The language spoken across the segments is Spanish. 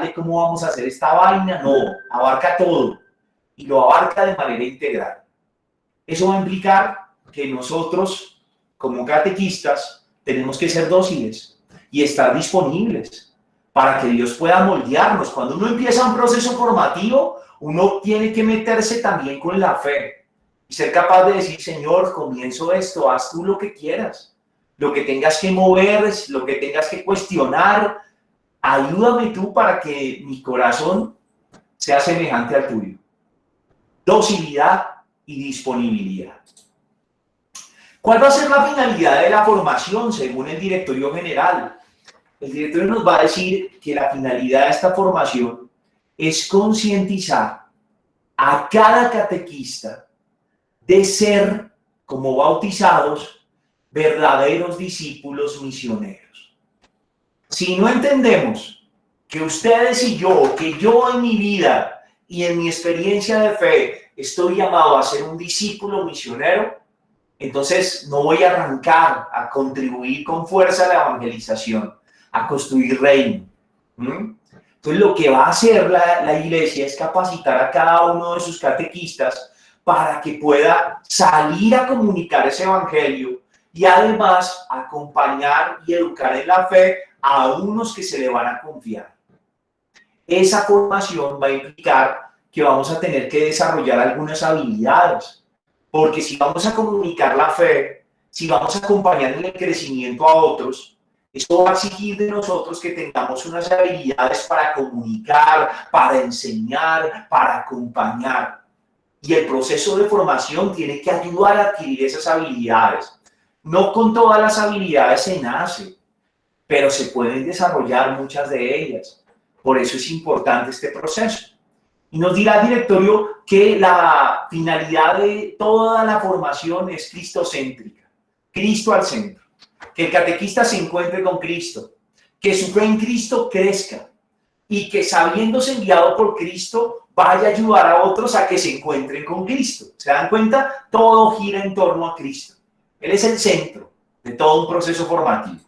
de cómo vamos a hacer esta vaina, no, abarca todo y lo abarca de manera integral. Eso va a implicar que nosotros, como catequistas, tenemos que ser dóciles y estar disponibles para que Dios pueda moldearnos. Cuando uno empieza un proceso formativo, uno tiene que meterse también con la fe y ser capaz de decir, Señor, comienzo esto, haz tú lo que quieras, lo que tengas que mover, lo que tengas que cuestionar, ayúdame tú para que mi corazón sea semejante al tuyo. Docilidad y disponibilidad. ¿Cuál va a ser la finalidad de la formación según el directorio general? El directorio nos va a decir que la finalidad de esta formación es concientizar a cada catequista de ser, como bautizados, verdaderos discípulos misioneros. Si no entendemos que ustedes y yo, que yo en mi vida y en mi experiencia de fe estoy llamado a ser un discípulo misionero, entonces no voy a arrancar a contribuir con fuerza a la evangelización, a construir reino. Entonces lo que va a hacer la iglesia es capacitar a cada uno de sus catequistas para que pueda salir a comunicar ese evangelio y además acompañar y educar en la fe a unos que se le van a confiar. Esa formación va a implicar que vamos a tener que desarrollar algunas habilidades, porque si vamos a comunicar la fe, si vamos a acompañar en el crecimiento a otros, esto va a exigir de nosotros que tengamos unas habilidades para comunicar, para enseñar, para acompañar. Y el proceso de formación tiene que ayudar a adquirir esas habilidades. No con todas las habilidades se nace, pero se pueden desarrollar muchas de ellas. Por eso es importante este proceso. Y nos dirá el directorio que la finalidad de toda la formación es cristocéntrica, Cristo al centro. Que el catequista se encuentre con Cristo, que su fe en Cristo crezca y que sabiéndose enviado por Cristo vaya a ayudar a otros a que se encuentren con Cristo. ¿Se dan cuenta? Todo gira en torno a Cristo. Él es el centro de todo un proceso formativo.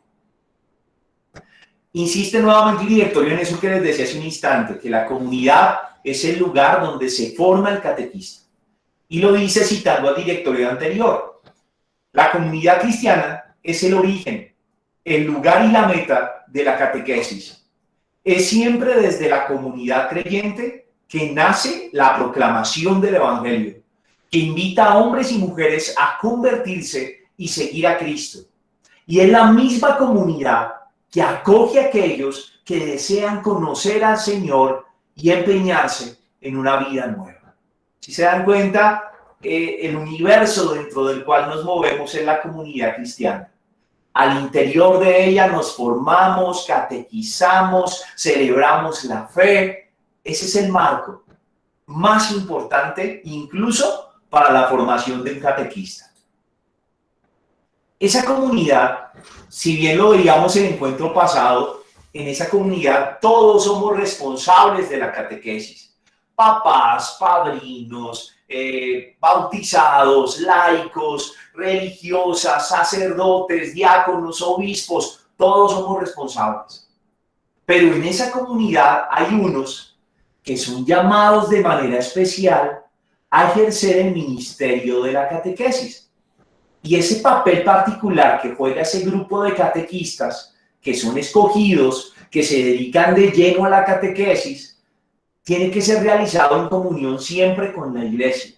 Insiste nuevamente el directorio en eso que les decía hace un instante, que la comunidad es el lugar donde se forma el catequista. Y lo dice citando al directorio anterior. La comunidad cristiana es el origen, el lugar y la meta de la catequesis. Es siempre desde la comunidad creyente que nace la proclamación del evangelio, que invita a hombres y mujeres a convertirse y seguir a Cristo. Y es la misma comunidad que acoge a aquellos que desean conocer al Señor y empeñarse en una vida nueva. Si se dan cuenta, el universo dentro del cual nos movemos es la comunidad cristiana. Al interior de ella nos formamos, catequizamos, celebramos la fe. Ese es el marco más importante incluso para la formación de un catequista. Esa comunidad, si bien lo veíamos en el encuentro pasado, en esa comunidad todos somos responsables de la catequesis. Papás, padrinos, bautizados, laicos, religiosas, sacerdotes, diáconos, obispos, todos somos responsables. Pero en esa comunidad hay unos que son llamados de manera especial a ejercer el ministerio de la catequesis. Y ese papel particular que juega ese grupo de catequistas, que son escogidos, que se dedican de lleno a la catequesis, tiene que ser realizado en comunión siempre con la iglesia.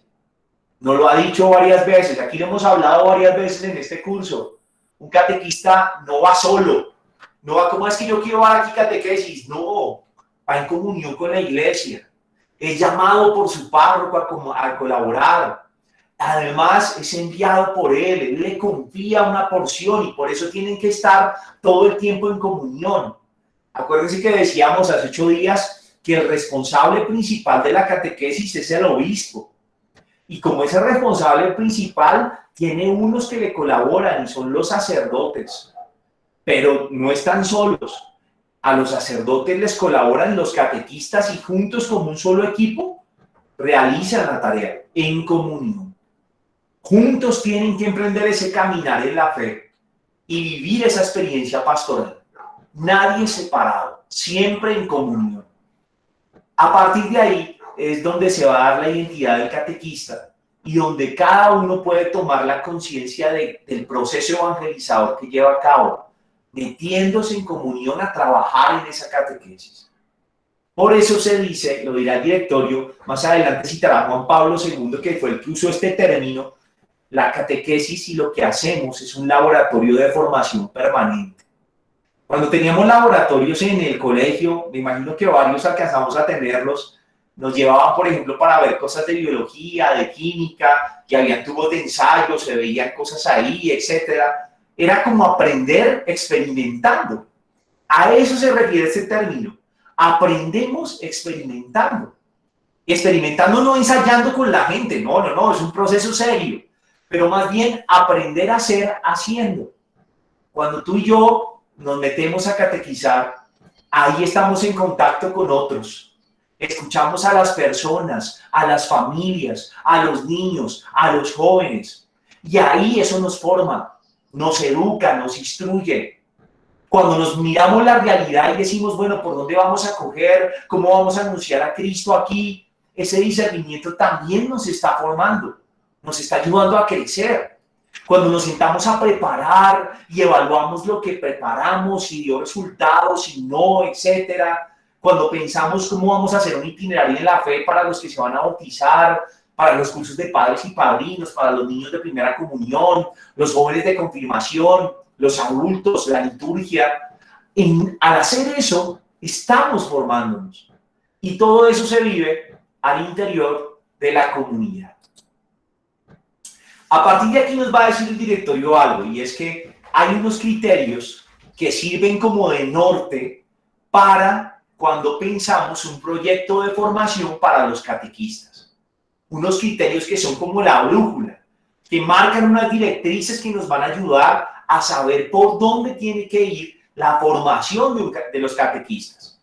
Nos lo ha dicho varias veces, aquí lo hemos hablado varias veces en este curso. Un catequista no va solo, no va como es que yo quiero dar aquí catequesis, no, va en comunión con la iglesia. Es llamado por su párroco a colaborar. Además, es enviado por él le confía una porción y por eso tienen que estar todo el tiempo en comunión. Acuérdense que decíamos hace 8 días que el responsable principal de la catequesis es el obispo. Y como ese responsable principal, tiene unos que le colaboran y son los sacerdotes. Pero no están solos. A los sacerdotes les colaboran los catequistas y juntos como un solo equipo realizan la tarea en comunión. Juntos tienen que emprender ese caminar en la fe y vivir esa experiencia pastoral. Nadie separado, siempre en comunión. A partir de ahí es donde se va a dar la identidad del catequista y donde cada uno puede tomar la conciencia del proceso evangelizador que lleva a cabo, metiéndose en comunión a trabajar en esa catequesis. Por eso se dice, lo dirá el directorio, más adelante citará Juan Pablo II, que fue el que usó este término, la catequesis y lo que hacemos es un laboratorio de formación permanente. Cuando teníamos laboratorios en el colegio, me imagino que varios alcanzamos a tenerlos, nos llevaban, por ejemplo, para ver cosas de biología, de química, que habían tubos de ensayo, se veían cosas ahí, etcétera. Era como aprender experimentando. A eso se refiere este término. Aprendemos experimentando. Experimentando no ensayando con la gente, no, es un proceso serio, pero más bien aprender a hacer haciendo. Cuando tú y yo nos metemos a catequizar, ahí estamos en contacto con otros. Escuchamos a las personas, a las familias, a los niños, a los jóvenes. Y ahí eso nos forma, nos educa, nos instruye. Cuando nos miramos la realidad y decimos, bueno, ¿por dónde vamos a coger? ¿Cómo vamos a anunciar a Cristo aquí? Ese discernimiento también nos está formando, nos está ayudando a crecer. Cuando nos sentamos a preparar y evaluamos lo que preparamos, si dio resultados, si no, etcétera. Cuando pensamos cómo vamos a hacer un itinerario en la fe para los que se van a bautizar, para los cursos de padres y padrinos, para los niños de primera comunión, los jóvenes de confirmación, los adultos, la liturgia. Al hacer eso, estamos formándonos. Y todo eso se vive al interior de la comunidad. A partir de aquí nos va a decir el directorio algo, y es que hay unos criterios que sirven como de norte para cuando pensamos un proyecto de formación para los catequistas. Unos criterios que son como la brújula, que marcan unas directrices que nos van a ayudar a saber por dónde tiene que ir la formación de los catequistas.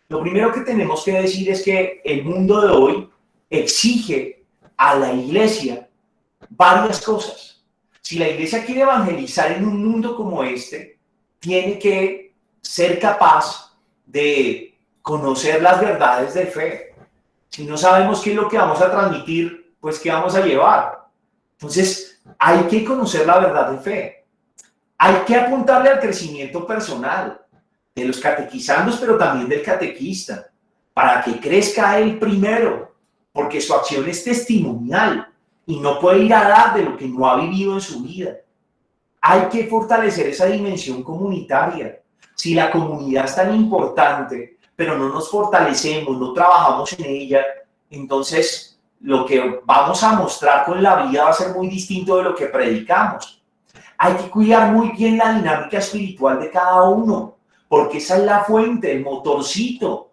Lo primero que tenemos que decir es que el mundo de hoy exige a la iglesia varias cosas. Si la iglesia quiere evangelizar en un mundo como este, tiene que ser capaz de conocer las verdades de fe. Si no sabemos qué es lo que vamos a transmitir, pues ¿qué vamos a llevar? Entonces, hay que conocer la verdad de fe. Hay que apuntarle al crecimiento personal de los catequizandos, pero también del catequista, para que crezca él primero, porque su acción es testimonial y no puede ir a dar de lo que no ha vivido en su vida. Hay que fortalecer esa dimensión comunitaria. Si la comunidad es tan importante, pero no nos fortalecemos, no trabajamos en ella, entonces lo que vamos a mostrar con la vida va a ser muy distinto de lo que predicamos. Hay que cuidar muy bien la dinámica espiritual de cada uno, porque esa es la fuente, el motorcito.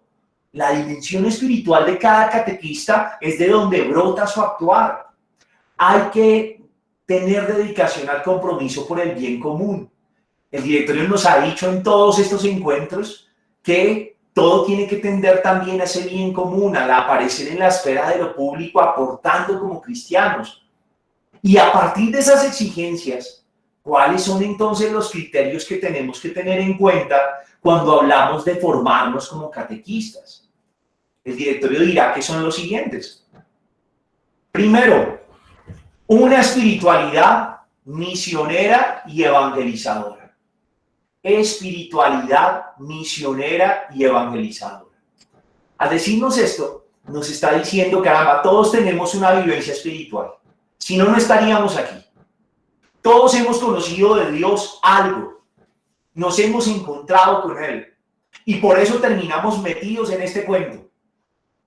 La dimensión espiritual de cada catequista es de donde brota su actuar. Hay que tener dedicación al compromiso por el bien común. El directorio nos ha dicho en todos estos encuentros que todo tiene que tender también a ese bien común, al aparecer en la esfera de lo público, aportando como cristianos. Y a partir de esas exigencias, ¿cuáles son entonces los criterios que tenemos que tener en cuenta cuando hablamos de formarnos como catequistas? El directorio dirá que son los siguientes. Primero, una espiritualidad misionera y evangelizadora. Espiritualidad misionera y evangelizadora. Al decirnos esto, nos está diciendo, caramba, todos tenemos una vivencia espiritual. Si no, no estaríamos aquí. Todos hemos conocido de Dios algo. Nos hemos encontrado con Él. Y por eso terminamos metidos en este cuento.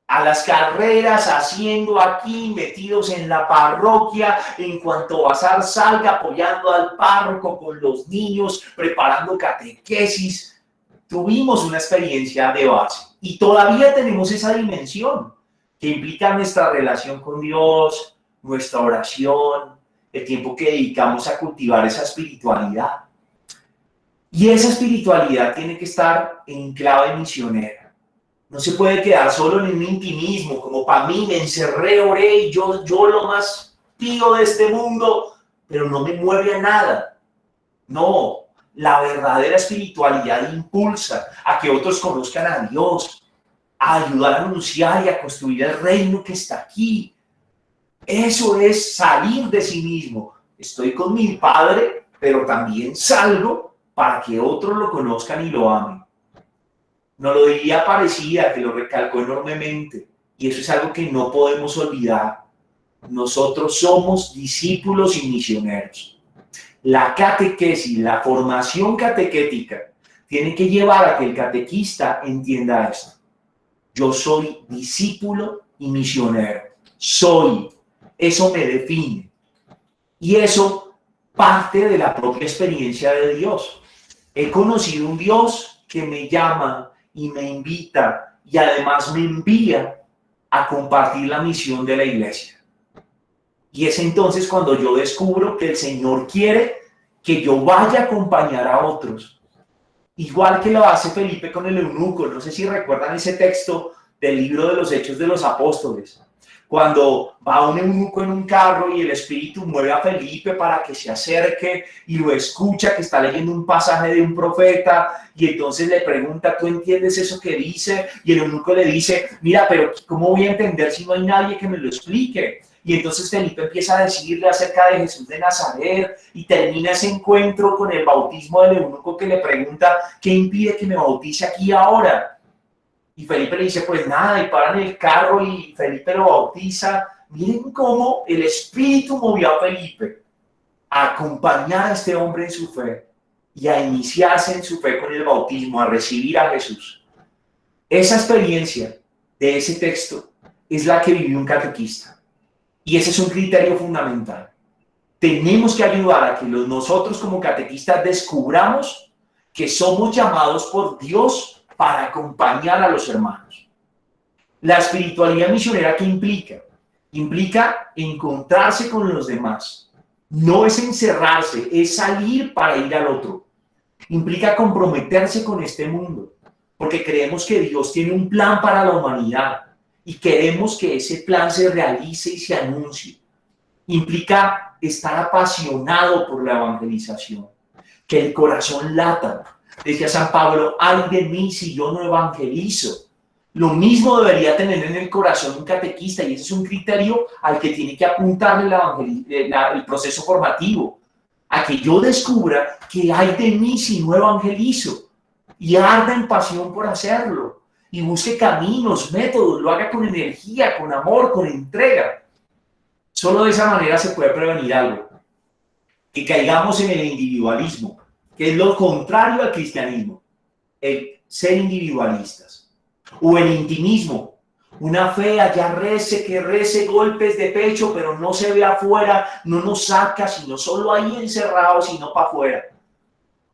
A las carreras, haciendo aquí, metidos en la parroquia, en cuanto Bazar salga, apoyando al párroco con los niños, preparando catequesis. Tuvimos una experiencia de base y todavía tenemos esa dimensión que implica nuestra relación con Dios, nuestra oración, el tiempo que dedicamos a cultivar esa espiritualidad. Y esa espiritualidad tiene que estar en clave misionera. No se puede quedar solo en un intimismo, como para mí me encerré, oré y yo lo más pío de este mundo, pero no me mueve a nada. No, la verdadera espiritualidad impulsa a que otros conozcan a Dios, a ayudar a anunciar y a construir el reino que está aquí. Eso es salir de sí mismo. Estoy con mi Padre, pero también salgo para que otros lo conozcan y lo amen. Nos lo diría Aparecida, que lo recalcó enormemente, y eso es algo que no podemos olvidar. Nosotros somos discípulos y misioneros. La catequesis, la formación catequética, tiene que llevar a que el catequista entienda esto. Yo soy discípulo y misionero. Soy. Eso me define. Y eso parte de la propia experiencia de Dios. He conocido un Dios que me llama y me invita y además me envía a compartir la misión de la iglesia. Y es entonces cuando yo descubro que el Señor quiere que yo vaya a acompañar a otros. Igual que lo hace Felipe con el eunuco. No sé si recuerdan ese texto del libro de los Hechos de los Apóstoles. Cuando va un eunuco en un carro y el Espíritu mueve a Felipe para que se acerque y lo escucha, que está leyendo un pasaje de un profeta, y entonces le pregunta, ¿tú entiendes eso que dice? Y el eunuco le dice, mira, pero ¿cómo voy a entender si no hay nadie que me lo explique? Y entonces Felipe empieza a decirle acerca de Jesús de Nazaret y termina ese encuentro con el bautismo del eunuco que le pregunta, ¿qué impide que me bautice aquí ahora? Y Felipe le dice, pues nada, y paran el carro y Felipe lo bautiza. Miren cómo el Espíritu movió a Felipe a acompañar a este hombre en su fe y a iniciarse en su fe con el bautismo, a recibir a Jesús. Esa experiencia de ese texto es la que vivió un catequista. Y ese es un criterio fundamental. Tenemos que ayudar a que nosotros como catequistas descubramos que somos llamados por Dios para acompañar a los hermanos. La espiritualidad misionera, ¿qué implica? Implica encontrarse con los demás. No es encerrarse, es salir para ir al otro. Implica comprometerse con este mundo, porque creemos que Dios tiene un plan para la humanidad y queremos que ese plan se realice y se anuncie. Implica estar apasionado por la evangelización, que el corazón lata. Decía San Pablo, ay de mí si yo no evangelizo. Lo mismo debería tener en el corazón un catequista, y ese es un criterio al que tiene que apuntarle el proceso formativo, a que yo descubra que ay de mí si no evangelizo, y arda en pasión por hacerlo, y busque caminos, métodos, lo haga con energía, con amor, con entrega. Solo de esa manera se puede prevenir algo, que caigamos en el individualismo, que es lo contrario al cristianismo, el ser individualistas, o el intimismo, una fe allá rece, que rece golpes de pecho, pero no se ve afuera, no nos saca, sino solo ahí encerrados y no para afuera,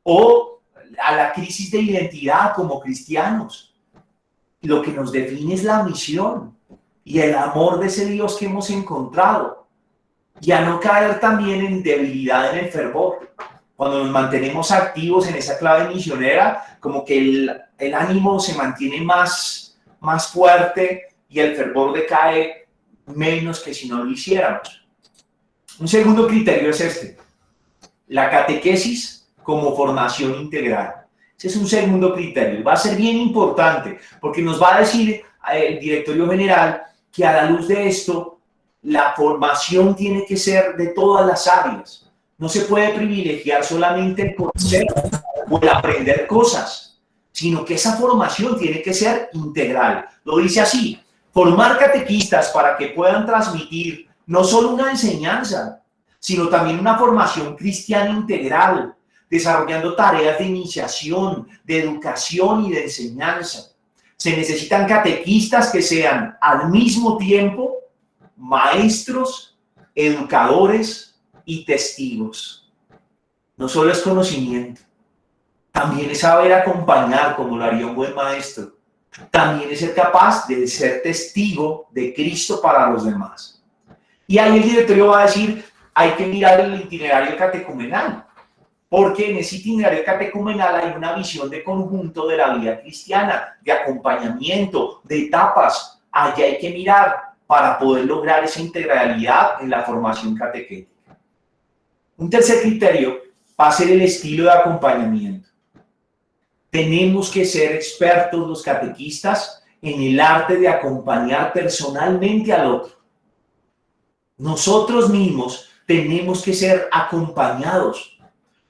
o a la crisis de identidad como cristianos. Lo que nos define es la misión y el amor de ese Dios que hemos encontrado, y a no caer también en debilidad en el fervor. Cuando nos mantenemos activos en esa clave misionera, como que el ánimo se mantiene más fuerte y el fervor decae menos que si no lo hiciéramos. Un segundo criterio es este, la catequesis como formación integral. Ese es un segundo criterio. Va a ser bien importante porque nos va a decir el directorio general que a la luz de esto, la formación tiene que ser de todas las áreas. No se puede privilegiar solamente el conocer o el aprender cosas, sino que esa formación tiene que ser integral. Lo dice así, formar catequistas para que puedan transmitir no solo una enseñanza, sino también una formación cristiana integral, desarrollando tareas de iniciación, de educación y de enseñanza. Se necesitan catequistas que sean al mismo tiempo maestros, educadores y testigos. No solo es conocimiento, también es saber acompañar como lo haría un buen maestro. También es ser capaz de ser testigo de Cristo para los demás. Y ahí el directorio va a decir, hay que mirar el itinerario catecumenal, porque en ese itinerario catecumenal hay una visión de conjunto de la vida cristiana, de acompañamiento, de etapas. Allá hay que mirar para poder lograr esa integralidad en la formación catequética. Un tercer criterio va a ser el estilo de acompañamiento. Tenemos que ser expertos los catequistas en el arte de acompañar personalmente al otro. Nosotros mismos tenemos que ser acompañados.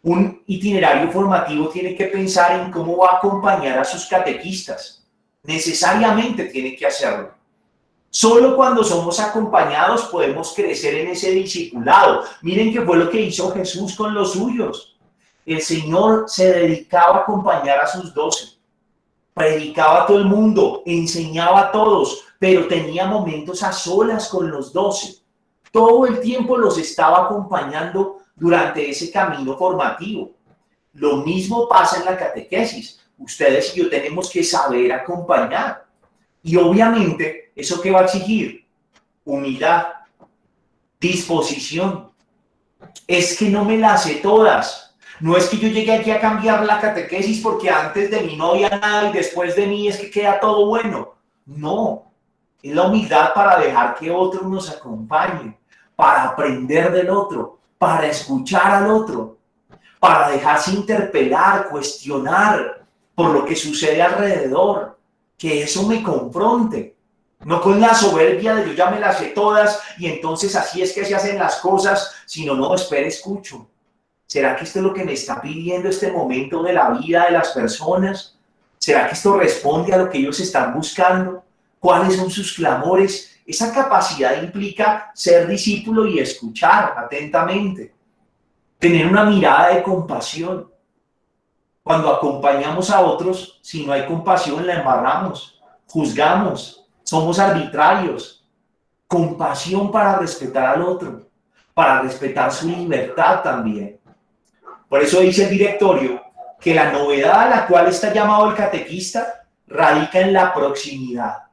Un itinerario formativo tiene que pensar en cómo va a acompañar a sus catequistas. Necesariamente tiene que hacerlo. Solo cuando somos acompañados podemos crecer en ese discipulado. Miren qué fue lo que hizo Jesús con los suyos. El Señor se dedicaba a acompañar a sus 12. Predicaba a todo el mundo, enseñaba a todos, pero tenía momentos a solas con los 12. Todo el tiempo los estaba acompañando durante ese camino formativo. Lo mismo pasa en la catequesis. Ustedes y yo tenemos que saber acompañar. Y obviamente, ¿eso qué va a exigir? Humildad, disposición. Es que no me las sé todas. No es que yo llegué aquí a cambiar la catequesis porque antes de mí no había nada y después de mí es que queda todo bueno. No, es la humildad para dejar que otros nos acompañen, para aprender del otro, para escuchar al otro, para dejarse interpelar, cuestionar por lo que sucede alrededor, que eso me confronte. No con la soberbia de yo ya me las sé todas y entonces así es que se hacen las cosas, sino no, espera, escucho. ¿Será que esto es lo que me está pidiendo este momento de la vida de las personas? ¿Será que esto responde a lo que ellos están buscando? ¿Cuáles son sus clamores? Esa capacidad implica ser discípulo y escuchar atentamente. Tener una mirada de compasión. Cuando acompañamos a otros, si no hay compasión, la embarramos, juzgamos, somos arbitrarios. Compasión para respetar al otro, para respetar su libertad también. Por eso dice el directorio que la novedad a la cual está llamado el catequista radica en la proximidad,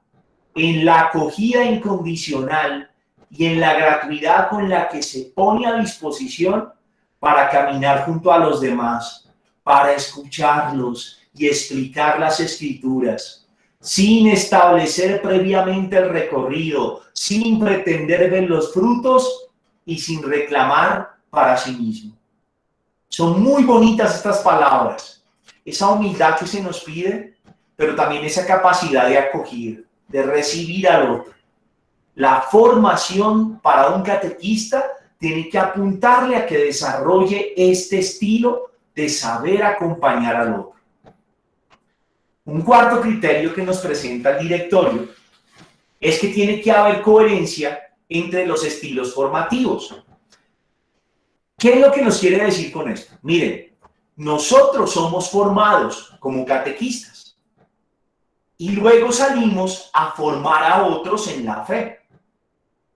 en la acogida incondicional y en la gratuidad con la que se pone a disposición para caminar junto a los demás, para escucharlos y explicar las escrituras, sin establecer previamente el recorrido, sin pretender ver los frutos y sin reclamar para sí mismo. Son muy bonitas estas palabras, esa humildad que se nos pide, pero también esa capacidad de acoger, de recibir al otro. La formación para un catequista tiene que apuntarle a que desarrolle este estilo de saber acompañar al otro. Un cuarto criterio que nos presenta el directorio es que tiene que haber coherencia entre los estilos formativos. ¿Qué es lo que nos quiere decir con esto? Miren, nosotros somos formados como catequistas y luego salimos a formar a otros en la fe.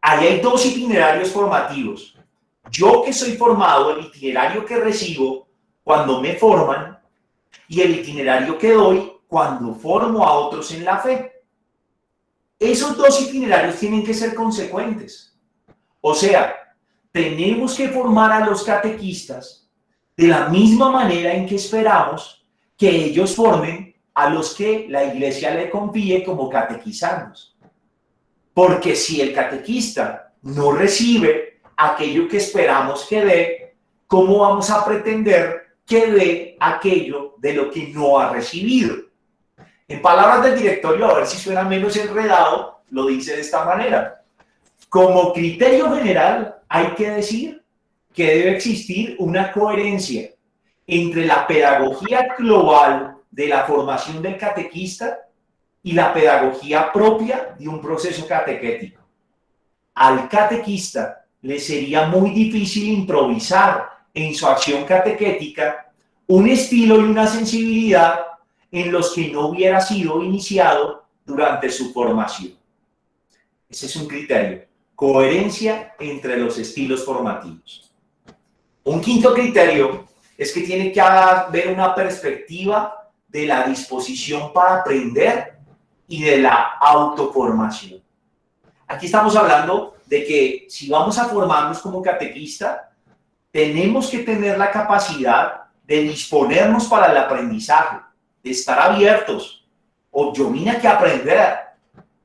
Ahí hay dos itinerarios formativos. Yo que soy formado, el itinerario que recibo cuando me forman y el itinerario que doy cuando formo a otros en la fe. Esos dos itinerarios tienen que ser consecuentes. O sea, tenemos que formar a los catequistas de la misma manera en que esperamos que ellos formen a los que la Iglesia le confíe como catequizandos. Porque si el catequista no recibe aquello que esperamos que dé, ¿cómo vamos a pretender que dé aquello de lo que no ha recibido? En palabras del directorio, a ver si suena menos enredado, lo dice de esta manera. Como criterio general, hay que decir que debe existir una coherencia entre la pedagogía global de la formación del catequista y la pedagogía propia de un proceso catequético. Al catequista le sería muy difícil improvisar en su acción catequética un estilo y una sensibilidad en los que no hubiera sido iniciado durante su formación. Ese es un criterio. Coherencia entre los estilos formativos. Un quinto criterio es que tiene que haber una perspectiva de la disposición para aprender y de la autoformación. Aquí estamos hablando de que si vamos a formarnos como catequista, tenemos que tener la capacidad de disponernos para el aprendizaje, de estar abiertos. O yo vine aquí a aprender,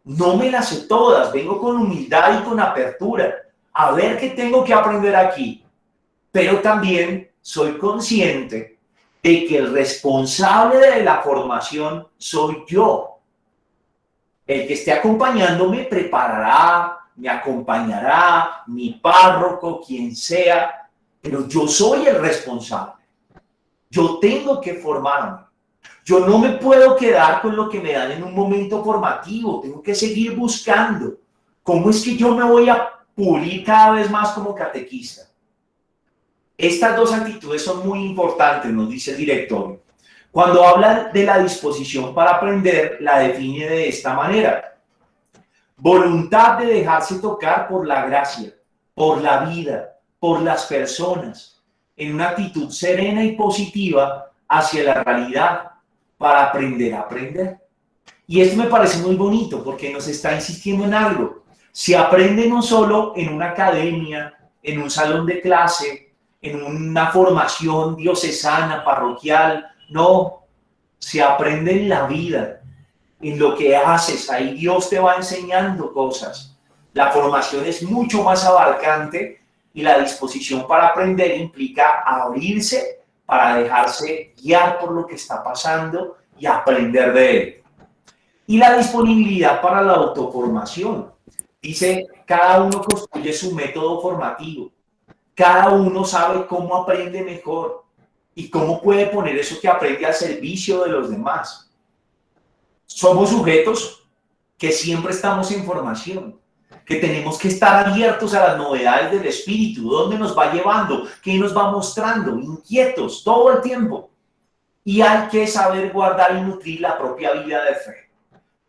no me las sé todas, vengo con humildad y con apertura, a ver qué tengo que aprender aquí. Pero también soy consciente de que el responsable de la formación soy yo. El que esté acompañándome preparará, me acompañará, mi párroco, quien sea, pero yo soy el responsable. Yo tengo que formarme. Yo no me puedo quedar con lo que me dan en un momento formativo. Tengo que seguir buscando. ¿Cómo es que yo me voy a pulir cada vez más como catequista? Estas dos actitudes son muy importantes, nos dice el directorio. Cuando habla de la disposición para aprender, la define de esta manera: voluntad de dejarse tocar por la gracia, por la vida, por las personas, en una actitud serena y positiva hacia la realidad para aprender a aprender. Y esto me parece muy bonito porque nos está insistiendo en algo. Se aprende no solo en una academia, en un salón de clase, en una formación diocesana, parroquial, no, se aprende en la vida, en lo que haces, ahí Dios te va enseñando cosas. La formación es mucho más abarcante y la disposición para aprender implica abrirse para dejarse guiar por lo que está pasando y aprender de él. Y la disponibilidad para la autoformación. Dice, cada uno construye su método formativo. Cada uno sabe cómo aprende mejor y cómo puede poner eso que aprende al servicio de los demás. Somos sujetos que siempre estamos en formación, que tenemos que estar abiertos a las novedades del espíritu, dónde nos va llevando, qué nos va mostrando, inquietos todo el tiempo. Y hay que saber guardar y nutrir la propia vida de fe,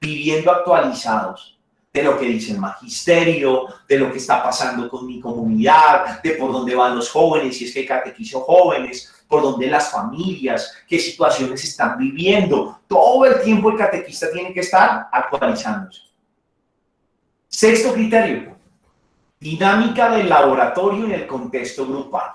viviendo actualizados de lo que dice el magisterio, de lo que está pasando con mi comunidad, de por dónde van los jóvenes, si es que catequizo jóvenes, por dónde las familias, qué situaciones están viviendo. Todo el tiempo el catequista tiene que estar actualizándose. Sexto criterio: dinámica del laboratorio en el contexto grupal.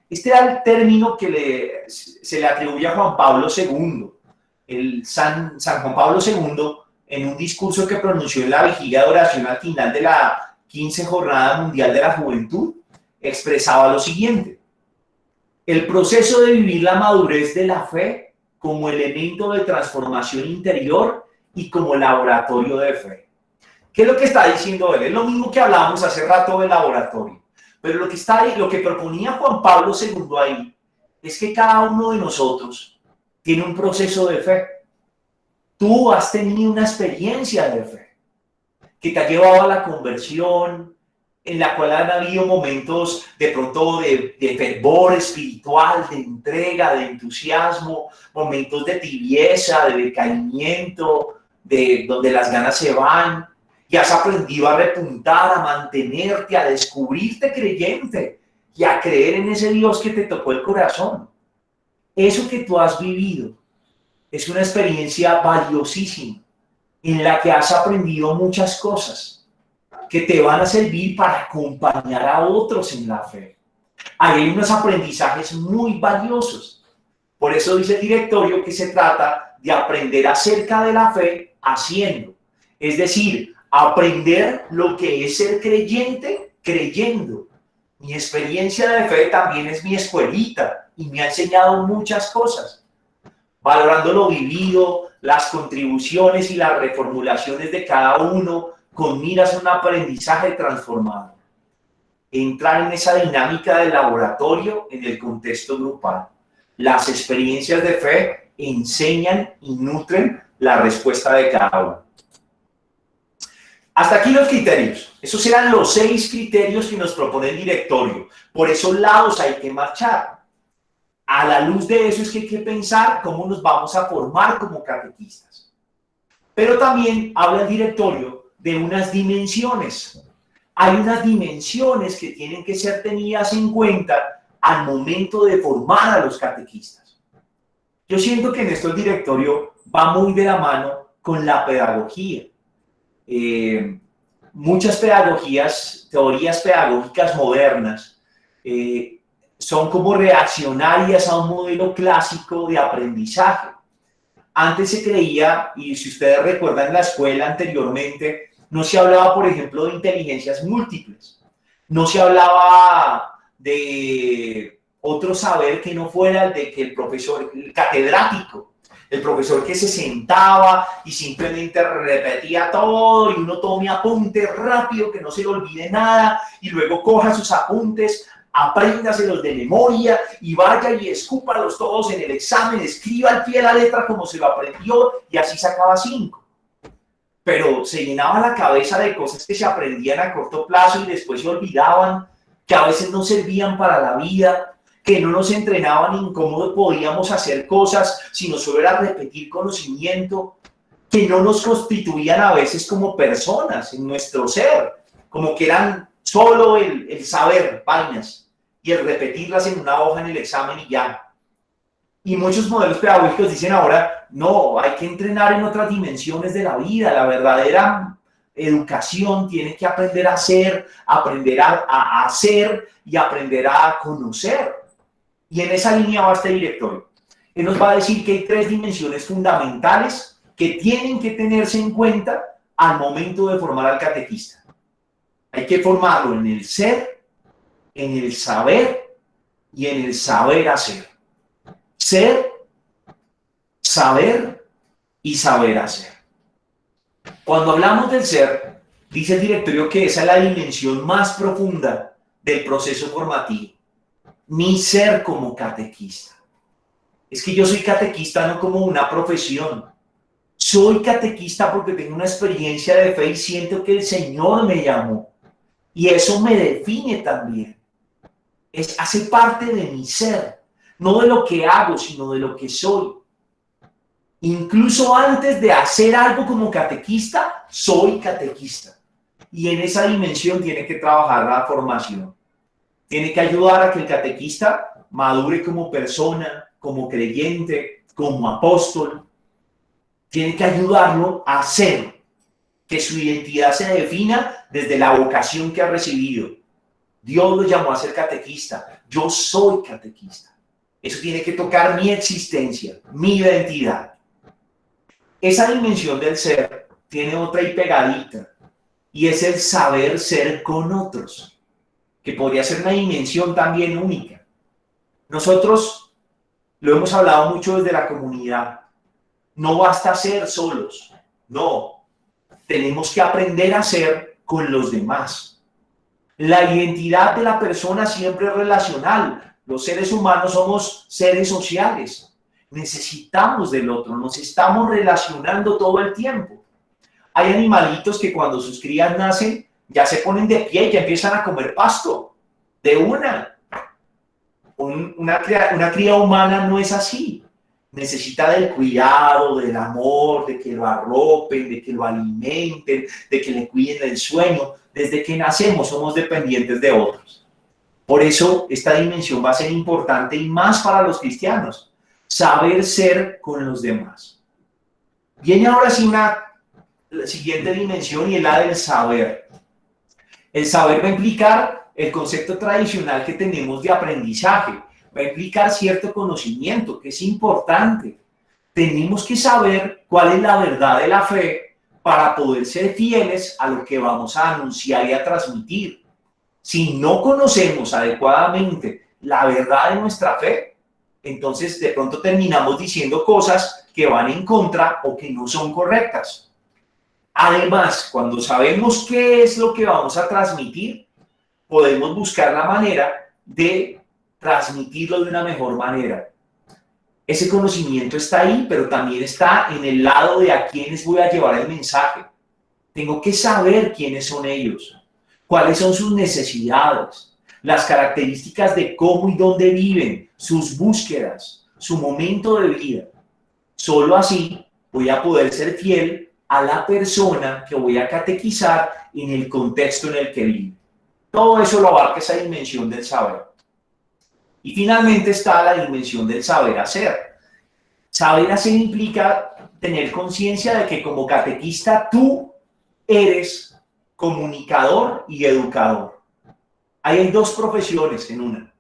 Este era el término que se le atribuye a Juan Pablo II. San Juan Pablo II, en un discurso que pronunció en la vigilia de oración al final de la 15 Jornada Mundial de la Juventud, expresaba lo siguiente: el proceso de vivir la madurez de la fe como elemento de transformación interior y como laboratorio de fe. ¿Qué es lo que está diciendo él? Es lo mismo que hablábamos hace rato del laboratorio. Pero lo que proponía Juan Pablo II ahí es que cada uno de nosotros tiene un proceso de fe. Tú has tenido una experiencia de fe que te ha llevado a la conversión, en la cual han habido momentos de pronto de fervor espiritual, de entrega, de entusiasmo, momentos de tibieza, de decaimiento, de donde las ganas se van, y has aprendido a repuntar, a mantenerte, a descubrirte creyente y a creer en ese Dios que te tocó el corazón. Eso que tú has vivido es una experiencia valiosísima en la que has aprendido muchas cosas que te van a servir para acompañar a otros en la fe. Hay unos aprendizajes muy valiosos. Por eso dice el directorio que se trata de aprender acerca de la fe haciendo. Es decir, aprender lo que es ser creyente creyendo. Mi experiencia de fe también es mi escuelita y me ha enseñado muchas cosas. Valorando lo vivido, las contribuciones y las reformulaciones de cada uno, con miras a un aprendizaje transformado. Entrar en esa dinámica del laboratorio en el contexto grupal. Las experiencias de fe enseñan y nutren la respuesta de cada uno. Hasta aquí los criterios. Esos eran los 6 criterios que nos propone el directorio. Por esos lados hay que marchar. A la luz de eso es que hay que pensar cómo nos vamos a formar como catequistas. Pero también habla el directorio de unas dimensiones. Hay unas dimensiones que tienen que ser tenidas en cuenta al momento de formar a los catequistas. Yo siento que en esto el directorio va muy de la mano con la pedagogía. Muchas pedagogías, teorías pedagógicas modernas, son como reaccionarias a un modelo clásico de aprendizaje. Antes se creía, y si ustedes recuerdan en la escuela anteriormente, no se hablaba, por ejemplo, de inteligencias múltiples. No se hablaba de otro saber que no fuera el de que el profesor, el catedrático, El profesor que se sentaba y simplemente repetía todo y uno tome apuntes rápido, que no se le olvide nada y luego coja sus apuntes, apréndaselos de memoria y vaya y escúpalos todos en el examen, escriba al pie de la letra como se lo aprendió y así sacaba 5. Pero se llenaba la cabeza de cosas que se aprendían a corto plazo y después se olvidaban, que a veces no servían para la vida, que no nos entrenaban en cómo podíamos hacer cosas, sino solo era repetir conocimiento, que no nos constituían a veces como personas en nuestro ser, como que eran solo el saber vainas y el repetirlas en una hoja en el examen y ya. Y muchos modelos pedagógicos dicen ahora, no, hay que entrenar en otras dimensiones de la vida, la verdadera educación tiene que aprender a ser, aprender a hacer y aprender a conocer. Y en esa línea va este directorio. Él nos va a decir que hay 3 dimensiones fundamentales que tienen que tenerse en cuenta al momento de formar al catequista. Hay que formarlo en el ser, en el saber y en el saber hacer. Ser, saber y saber hacer. Cuando hablamos del ser, dice el directorio que esa es la dimensión más profunda del proceso formativo. Mi ser como catequista. Es que yo soy catequista no como una profesión. Soy catequista porque tengo una experiencia de fe y siento que el Señor me llamó. Y eso me define también. Hace parte de mi ser. No de lo que hago, sino de lo que soy. Incluso antes de hacer algo como catequista, soy catequista. Y en esa dimensión tiene que trabajar la formación. Tiene que ayudar a que el catequista madure como persona, como creyente, como apóstol. Tiene que ayudarlo a ser, que su identidad se defina desde la vocación que ha recibido. Dios lo llamó a ser catequista. Yo soy catequista. Eso tiene que tocar mi existencia, mi identidad. Esa dimensión del ser tiene otra ahí pegadita, y es el saber ser con otros, que podría ser una dimensión también única. Nosotros lo hemos hablado mucho desde la comunidad. No basta ser solos, no. Tenemos que aprender a ser con los demás. La identidad de la persona siempre es relacional. Los seres humanos somos seres sociales. Necesitamos del otro, nos estamos relacionando todo el tiempo. Hay animalitos que cuando sus crías nacen ya se ponen de pie y ya empiezan a comer pasto. De una. Una cría humana no es así. Necesita del cuidado, del amor, de que lo arropen, de que lo alimenten, de que le cuiden el sueño. Desde que nacemos somos dependientes de otros. Por eso esta dimensión va a ser importante y más para los cristianos. Saber ser con los demás. Viene ahora sí la siguiente dimensión y es la del saber. El saber va a implicar el concepto tradicional que tenemos de aprendizaje. Va a implicar cierto conocimiento, que es importante. Tenemos que saber cuál es la verdad de la fe para poder ser fieles a lo que vamos a anunciar y a transmitir. Si no conocemos adecuadamente la verdad de nuestra fe, entonces de pronto terminamos diciendo cosas que van en contra o que no son correctas. Además, cuando sabemos qué es lo que vamos a transmitir, podemos buscar la manera de transmitirlo de una mejor manera. Ese conocimiento está ahí, pero también está en el lado de a quiénes voy a llevar el mensaje. Tengo que saber quiénes son ellos, cuáles son sus necesidades, las características de cómo y dónde viven, sus búsquedas, su momento de vida. Solo así voy a poder ser fiel a la persona que voy a catequizar en el contexto en el que vive. Todo eso lo abarca esa dimensión del saber. Y finalmente está la dimensión del saber hacer. Saber hacer implica tener conciencia de que como catequista tú eres comunicador y educador. Ahí hay dos profesiones en una: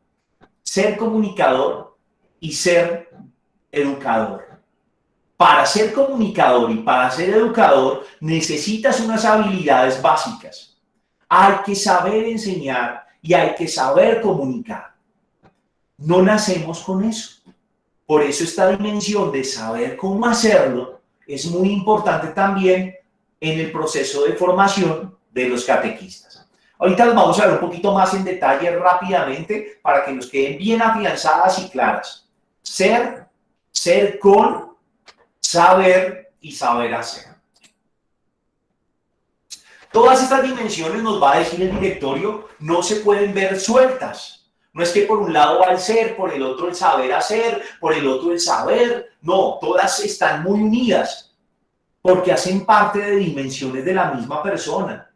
ser comunicador y ser educador. Para ser comunicador y para ser educador necesitas unas habilidades básicas. Hay que saber enseñar y hay que saber comunicar. No nacemos con eso. Por eso esta dimensión de saber cómo hacerlo es muy importante también en el proceso de formación de los catequistas. Ahorita los vamos a ver un poquito más en detalle rápidamente para que nos queden bien afianzadas y claras. Ser con, saber y saber hacer. Todas estas dimensiones, nos va a decir el directorio, no se pueden ver sueltas. No es que por un lado va el ser, por el otro el saber hacer, por el otro el saber. No, todas están muy unidas porque hacen parte de dimensiones de la misma persona.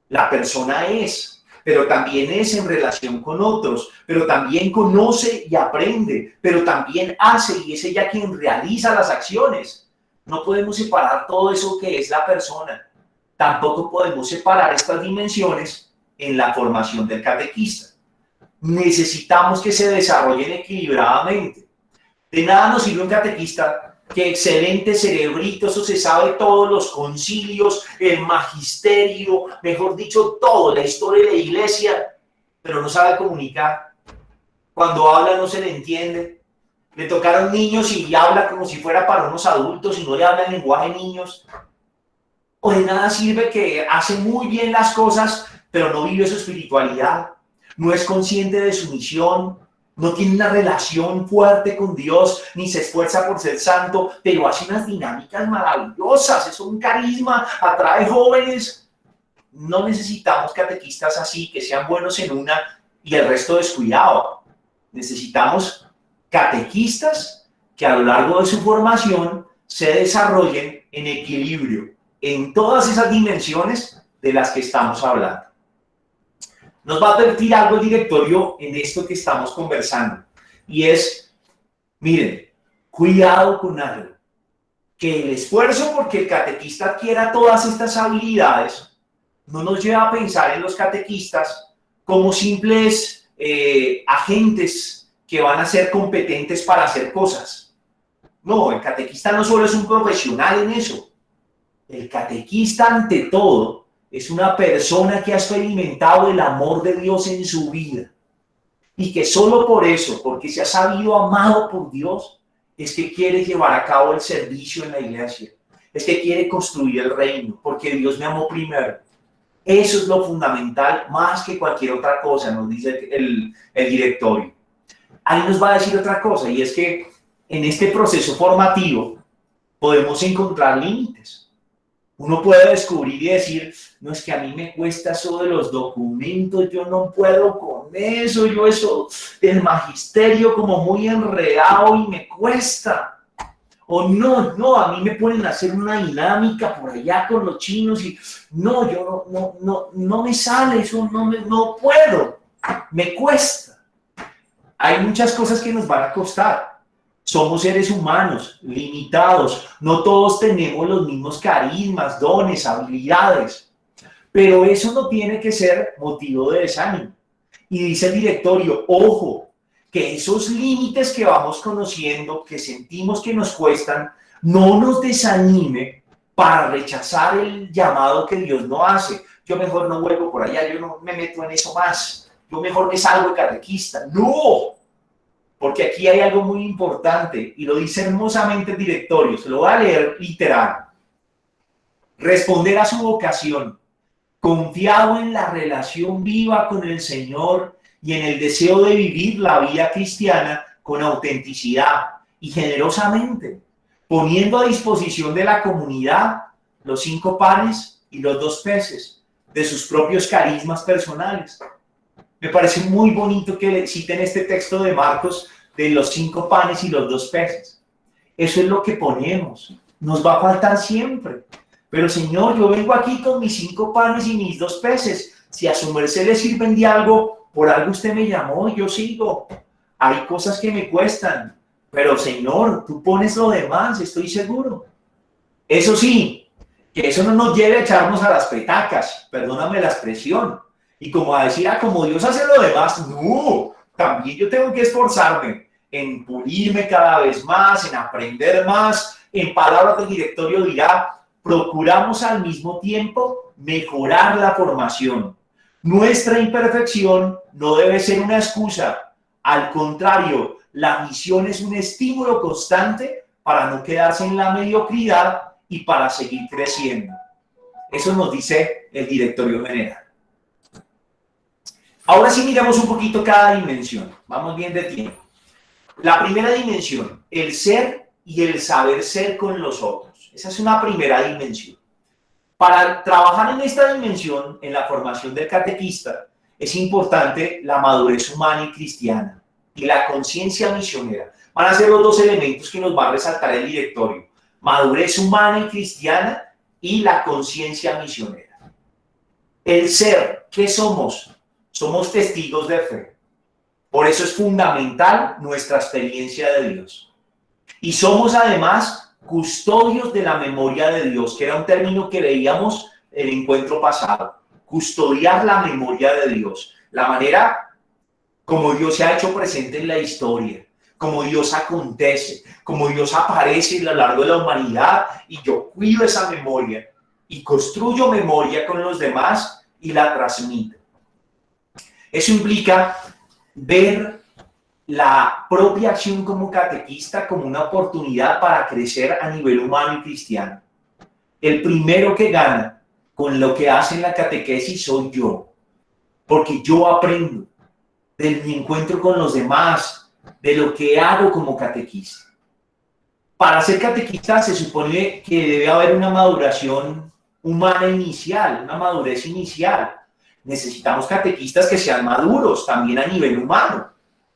La persona es, pero también es en relación con otros, pero también conoce y aprende, pero también hace y es ella quien realiza las acciones. No podemos separar todo eso que es la persona. Tampoco podemos separar estas dimensiones en la formación del catequista. Necesitamos que se desarrollen equilibradamente. De nada nos sirve un catequista que excelente cerebrito, eso se sabe todos los concilios, el magisterio, mejor dicho, todo, la historia de la iglesia, pero no sabe comunicar. Cuando habla no se le entiende. Le tocaron niños y habla como si fuera para unos adultos y no le habla en lenguaje de niños. O de nada sirve que hace muy bien las cosas, pero no vive su espiritualidad, no es consciente de su misión, no tiene una relación fuerte con Dios, ni se esfuerza por ser santo, pero hace unas dinámicas maravillosas, es un carisma, atrae jóvenes. No necesitamos catequistas así, que sean buenos en una y el resto descuidado. Necesitamos catequistas que a lo largo de su formación se desarrollen en equilibrio en todas esas dimensiones de las que estamos hablando. Nos va a advertir algo el directorio en esto que estamos conversando, y es, miren, cuidado con algo, que el esfuerzo porque el catequista adquiera todas estas habilidades no nos lleva a pensar en los catequistas como simples agentes que van a ser competentes para hacer cosas. No, el catequista no solo es un profesional en eso. El catequista, ante todo, es una persona que ha experimentado el amor de Dios en su vida y que solo por eso, porque se ha sabido amado por Dios, es que quiere llevar a cabo el servicio en la iglesia, es que quiere construir el reino, porque Dios me amó primero. Eso es lo fundamental, más que cualquier otra cosa, nos dice el directorio. Ahí nos va a decir otra cosa, y es que en este proceso formativo podemos encontrar límites. Uno puede descubrir y decir, no, es que a mí me cuesta eso de los documentos, yo no puedo con eso, yo eso del magisterio como muy enredado y me cuesta. O no, a mí me ponen a hacer una dinámica por allá con los chinos y no, yo no me sale, eso no puedo, me cuesta. Hay muchas cosas que nos van a costar. Somos seres humanos, limitados, no todos tenemos los mismos carismas, dones, habilidades, pero eso no tiene que ser motivo de desánimo. Y dice el directorio, ojo, que esos límites que vamos conociendo, que sentimos que nos cuestan, no nos desanime para rechazar el llamado que Dios no hace. Yo mejor no vuelvo por allá, yo no me meto en eso más, yo mejor me salgo de catequista. ¡No! Porque aquí hay algo muy importante y lo dice hermosamente el directorio, se lo voy a leer literal. Responder a su vocación, confiado en la relación viva con el Señor y en el deseo de vivir la vida cristiana con autenticidad y generosamente, poniendo a disposición de la comunidad los 5 panes y los 2 peces de sus propios carismas personales. Me parece muy bonito que citen este texto de Marcos de los 5 panes y los 2 peces. Eso es lo que ponemos. Nos va a faltar siempre. Pero Señor, yo vengo aquí con mis 5 panes y mis 2 peces. Si a su merced le sirven de algo, por algo usted me llamó y yo sigo. Hay cosas que me cuestan. Pero Señor, tú pones lo demás, estoy seguro. Eso sí, que eso no nos lleve a echarnos a las petacas. Perdóname la expresión. Y como a decir, como Dios hace lo demás, no, también yo tengo que esforzarme en pulirme cada vez más, en aprender más. En palabras del directorio dirá, procuramos al mismo tiempo mejorar la formación. Nuestra imperfección no debe ser una excusa. Al contrario, la misión es un estímulo constante para no quedarse en la mediocridad y para seguir creciendo. Eso nos dice el directorio general. Ahora sí miramos un poquito cada dimensión. Vamos bien de tiempo. La primera dimensión, el ser y el saber ser con los otros. Esa es una primera dimensión. Para trabajar en esta dimensión, en la formación del catequista, es importante la madurez humana y cristiana y la conciencia misionera. Van a ser los dos elementos que nos va a resaltar el directorio. Madurez humana y cristiana y la conciencia misionera. El ser, ¿qué somos? Somos testigos de fe. Por eso es fundamental nuestra experiencia de Dios. Y somos además custodios de la memoria de Dios, que era un término que veíamos el encuentro pasado. Custodiar la memoria de Dios. La manera como Dios se ha hecho presente en la historia, como Dios acontece, como Dios aparece a lo largo de la humanidad, y yo cuido esa memoria y construyo memoria con los demás y la transmito. Eso implica ver la propia acción como catequista como una oportunidad para crecer a nivel humano y cristiano. El primero que gana con lo que hace en la catequesis soy yo, porque yo aprendo de mi encuentro con los demás, de lo que hago como catequista. Para ser catequista se supone que debe haber una maduración humana inicial, una madurez inicial. Necesitamos catequistas que sean maduros también a nivel humano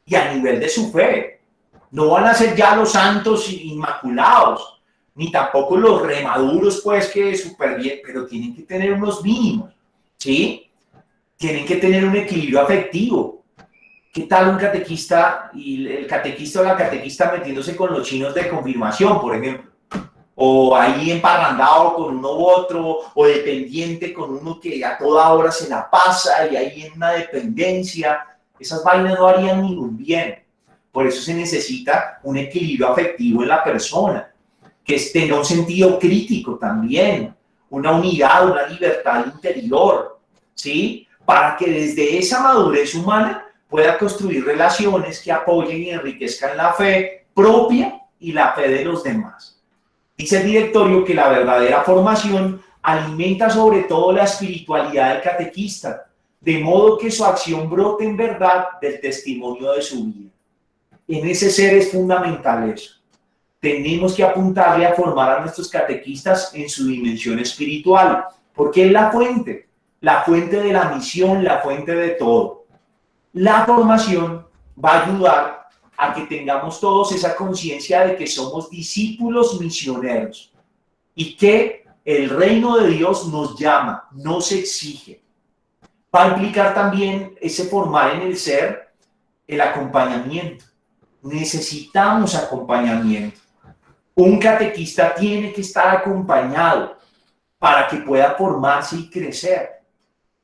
y a nivel de su fe. No van a ser ya los santos inmaculados, ni tampoco los remaduros, pues que súper bien, pero tienen que tener unos mínimos, ¿sí? Tienen que tener un equilibrio afectivo. ¿Qué tal un catequista y el catequista o la catequista metiéndose con los chinos de confirmación, por ejemplo? O ahí emparrandado con uno u otro, o dependiente con uno que a toda hora se la pasa y ahí en una dependencia. Esas vainas no harían ningún bien. Por eso se necesita un equilibrio afectivo en la persona, que tenga un sentido crítico también, una unidad, una libertad interior, ¿sí? Para que desde esa madurez humana pueda construir relaciones que apoyen y enriquezcan la fe propia y la fe de los demás. Dice el directorio que la verdadera formación alimenta sobre todo la espiritualidad del catequista, de modo que su acción brote en verdad del testimonio de su vida. En ese ser es fundamental eso. Tenemos que apuntarle a formar a nuestros catequistas en su dimensión espiritual, porque es la fuente de la misión, la fuente de todo. La formación va a ayudar a que tengamos todos esa conciencia de que somos discípulos misioneros y que el reino de Dios nos llama, nos exige. Va a implicar también ese formar en el ser el acompañamiento. Necesitamos acompañamiento. Un catequista tiene que estar acompañado para que pueda formarse y crecer,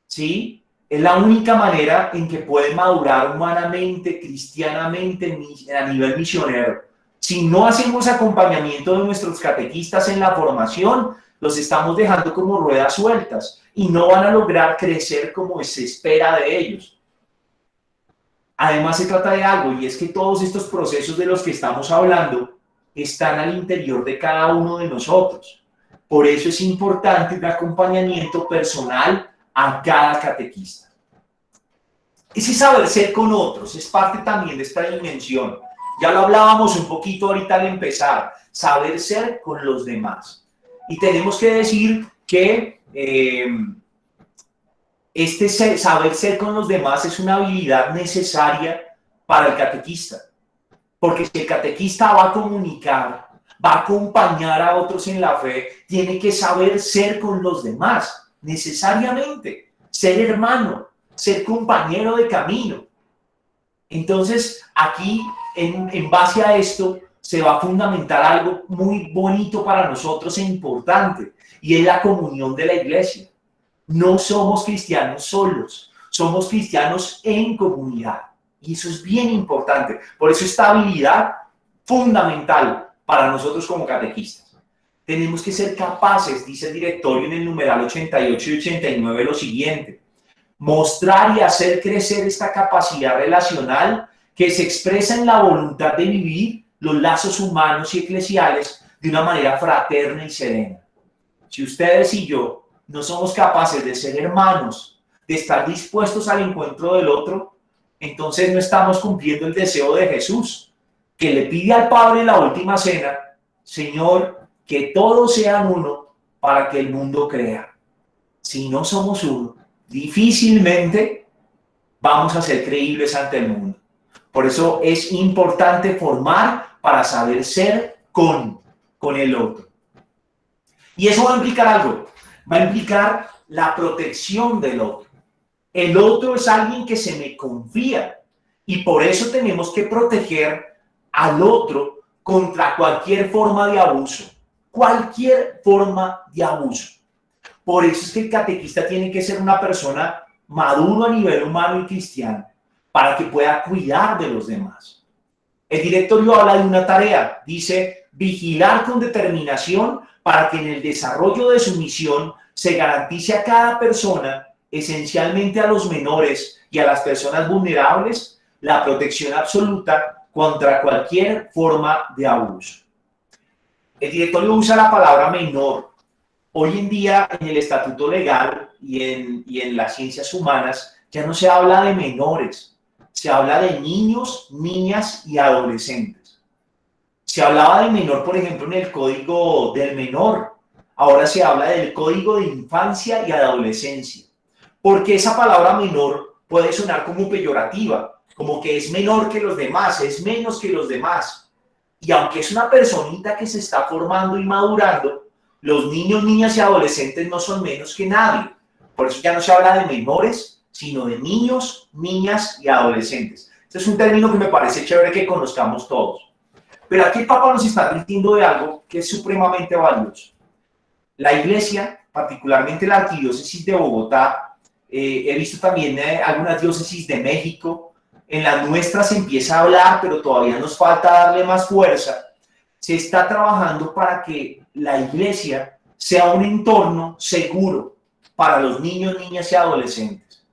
¿sí? Es la única manera en que puede madurar humanamente, cristianamente, a nivel misionero. Si no hacemos acompañamiento de nuestros catequistas en la formación, los estamos dejando como ruedas sueltas y no van a lograr crecer como se espera de ellos. Además, se trata de algo, y es que todos estos procesos de los que estamos hablando están al interior de cada uno de nosotros. Por eso es importante un acompañamiento personal a cada catequista. Ese saber ser con otros es parte también de esta dimensión. Ya lo hablábamos un poquito ahorita al empezar, saber ser con los demás. Y tenemos que decir que saber ser con los demás es una habilidad necesaria para el catequista. Porque si el catequista va a comunicar, va a acompañar a otros en la fe, tiene que saber ser con los demás, necesariamente, ser hermano, ser compañero de camino. Entonces, aquí, en base a esto, se va a fundamentar algo muy bonito para nosotros e importante, y es la comunión de la iglesia. No somos cristianos solos, somos cristianos en comunidad, y eso es bien importante. Por eso esta habilidad fundamental para nosotros como catequistas. Tenemos que ser capaces, dice el directorio en el numeral 88 y 89, lo siguiente: mostrar y hacer crecer esta capacidad relacional que se expresa en la voluntad de vivir los lazos humanos y eclesiales de una manera fraterna y serena. Si ustedes y yo no somos capaces de ser hermanos, de estar dispuestos al encuentro del otro, entonces no estamos cumpliendo el deseo de Jesús, que le pide al Padre en la última cena: Señor, que todos sean uno para que el mundo crea. Si no somos uno, difícilmente vamos a ser creíbles ante el mundo. Por eso es importante formar para saber ser con el otro. Y eso va a implicar algo, va a implicar la protección del otro. El otro es alguien que se me confía y por eso tenemos que proteger al otro contra cualquier forma de abuso. Cualquier forma de abuso. Por eso es que el catequista tiene que ser una persona maduro a nivel humano y cristiano para que pueda cuidar de los demás. El directorio habla de una tarea, dice: vigilar con determinación para que en el desarrollo de su misión se garantice a cada persona, esencialmente a los menores y a las personas vulnerables, la protección absoluta contra cualquier forma de abuso. El directorio usa la palabra menor. Hoy en día, en el estatuto legal y en las ciencias humanas, ya no se habla de menores, se habla de niños, niñas y adolescentes. Se hablaba de menor, por ejemplo, en el Código del Menor. Ahora se habla del Código de Infancia y Adolescencia. Porque esa palabra menor puede sonar como peyorativa, como que es menor que los demás, es menos que los demás. Y aunque es una personita que se está formando y madurando, los niños, niñas y adolescentes no son menos que nadie. Por eso ya no se habla de menores, sino de niños, niñas y adolescentes. Este es un término que me parece chévere que conozcamos todos. Pero aquí el Papa nos está advirtiendo de algo que es supremamente valioso. La Iglesia, particularmente la Arquidiócesis de Bogotá, he visto también algunas diócesis de México, en las nuestras se empieza a hablar, pero todavía nos falta darle más fuerza. Se está trabajando para que la Iglesia sea un entorno seguro para los niños, niñas y adolescentes.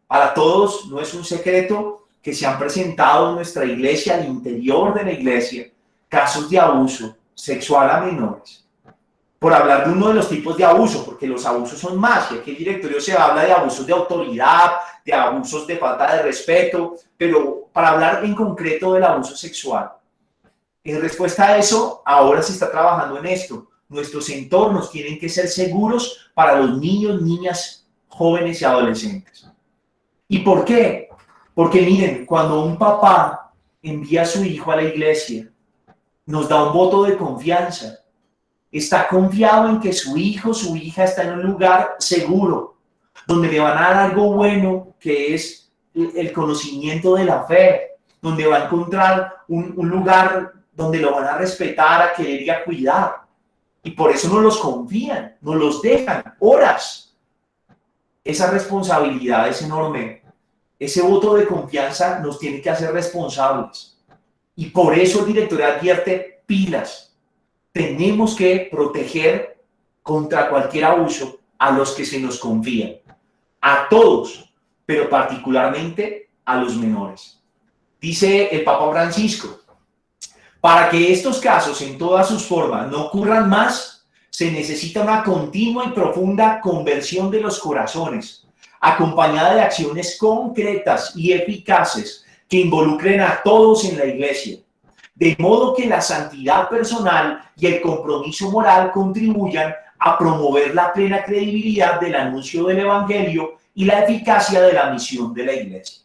Para todos no es un secreto que se han presentado en nuestra Iglesia, al interior de la Iglesia, casos de abuso sexual a menores. Por hablar de uno de los tipos de abuso, porque los abusos son más, y aquí en el directorio se habla de abusos de autoridad, de abusos de falta de respeto, pero para hablar en concreto del abuso sexual. En respuesta a eso, ahora se está trabajando en esto. Nuestros entornos tienen que ser seguros para los niños, niñas, jóvenes y adolescentes. ¿Y por qué? Porque miren, cuando un papá envía a su hijo a la iglesia, nos da un voto de confianza. Está confiado en que su hijo, su hija está en un lugar seguro, donde le van a dar algo bueno, que es el conocimiento de la fe, donde va a encontrar un lugar donde lo van a respetar, a querer y a cuidar. Y por eso nos los confían, nos los dejan horas. Esa responsabilidad es enorme. Ese voto de confianza nos tiene que hacer responsables. Y por eso el director advierte: pilas. Tenemos que proteger contra cualquier abuso a los que se nos confían. A todos, pero particularmente a los menores. Dice el Papa Francisco: para que estos casos en todas sus formas no ocurran más, se necesita una continua y profunda conversión de los corazones, acompañada de acciones concretas y eficaces que involucren a todos en la Iglesia, de modo que la santidad personal y el compromiso moral contribuyan a promover la plena credibilidad del anuncio del Evangelio y la eficacia de la misión de la Iglesia.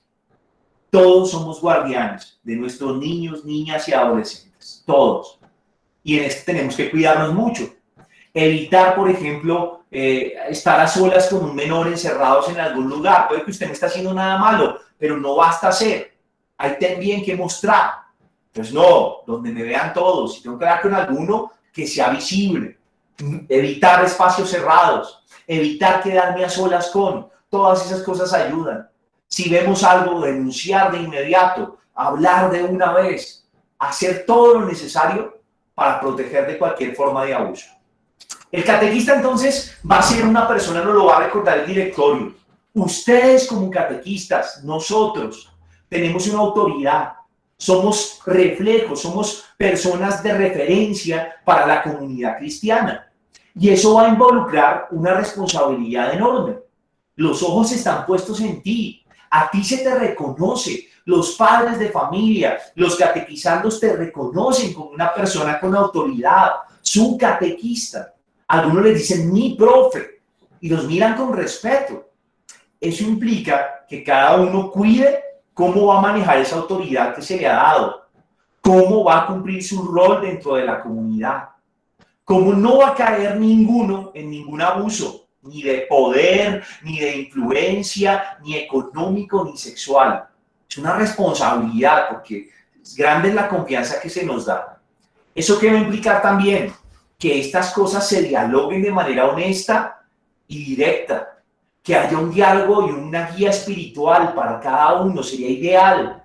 Todos somos guardianes de nuestros niños, niñas y adolescentes, todos. Y en esto tenemos que cuidarnos mucho. Evitar, por ejemplo, estar a solas con un menor encerrados en algún lugar. Puede que usted no esté haciendo nada malo, pero no basta hacer. Hay también que mostrar. Pues no, donde me vean todos. Si tengo que hablar con alguno, que sea visible. Evitar espacios cerrados. Evitar quedarme a solas con. Todas esas cosas ayudan. Si vemos algo, denunciar de inmediato. Hablar de una vez. Hacer todo lo necesario para proteger de cualquier forma de abuso. El catequista entonces va a ser una persona, nos lo va a recordar el directorio. Ustedes como catequistas, nosotros, tenemos una autoridad, somos reflejos, somos personas de referencia para la comunidad cristiana. Y eso va a involucrar una responsabilidad enorme. Los ojos están puestos en ti, a ti se te reconoce, los padres de familia, los catequizandos te reconocen como una persona con autoridad, su catequista. Algunos les dicen mi profe y los miran con respeto. Eso implica que cada uno cuide cómo va a manejar esa autoridad que se le ha dado, cómo va a cumplir su rol dentro de la comunidad, cómo no va a caer ninguno en ningún abuso, ni de poder, ni de influencia, ni económico, ni sexual. Es una responsabilidad porque es grande la confianza que se nos da. ¿Eso qué va a implicar también? Que estas cosas se dialoguen de manera honesta y directa, que haya un diálogo y una guía espiritual para cada uno, sería ideal.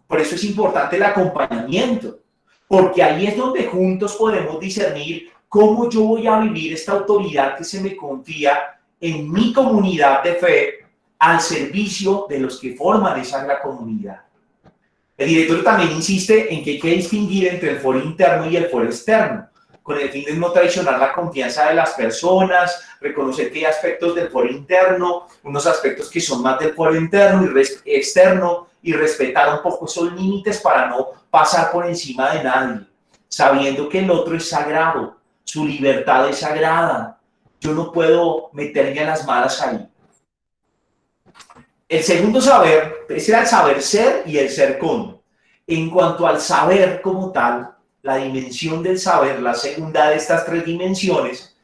Por eso es importante el acompañamiento, porque ahí es donde juntos podemos discernir cómo yo voy a vivir esta autoridad que se me confía en mi comunidad de fe al servicio de los que forman esa la comunidad. El directorio también insiste en que hay que distinguir entre el foro interno y el foro externo, con el fin de no traicionar la confianza de las personas, reconocer que hay aspectos del foro interno, unos aspectos que son más del foro interno y externo, y respetar un poco esos límites para no pasar por encima de nadie, sabiendo que el otro es sagrado, su libertad es sagrada, yo no puedo meterme a las malas ahí. El segundo saber, ese era el saber ser y el ser con. En cuanto al saber como tal, la dimensión del saber, la segunda de estas tres dimensiones,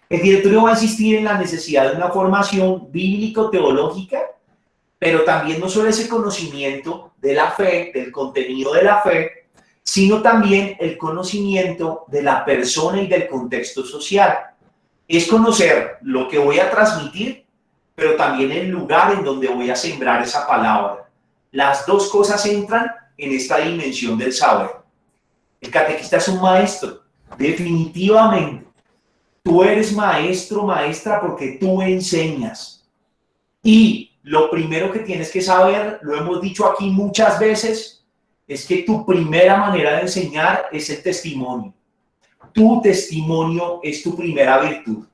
el directorio va a insistir en la necesidad de una formación bíblico-teológica, pero también no solo ese conocimiento de la fe, del contenido de la fe, sino también el conocimiento de la persona y del contexto social. Es conocer lo que voy a transmitir, pero también el lugar en donde voy a sembrar esa palabra. Las dos cosas entran en esta dimensión del saber. El catequista es un maestro, definitivamente. Tú eres maestro, maestra, porque tú enseñas. Y lo primero que tienes que saber, lo hemos dicho aquí muchas veces, es que tu primera manera de enseñar es el testimonio. Tu testimonio es tu primera virtud.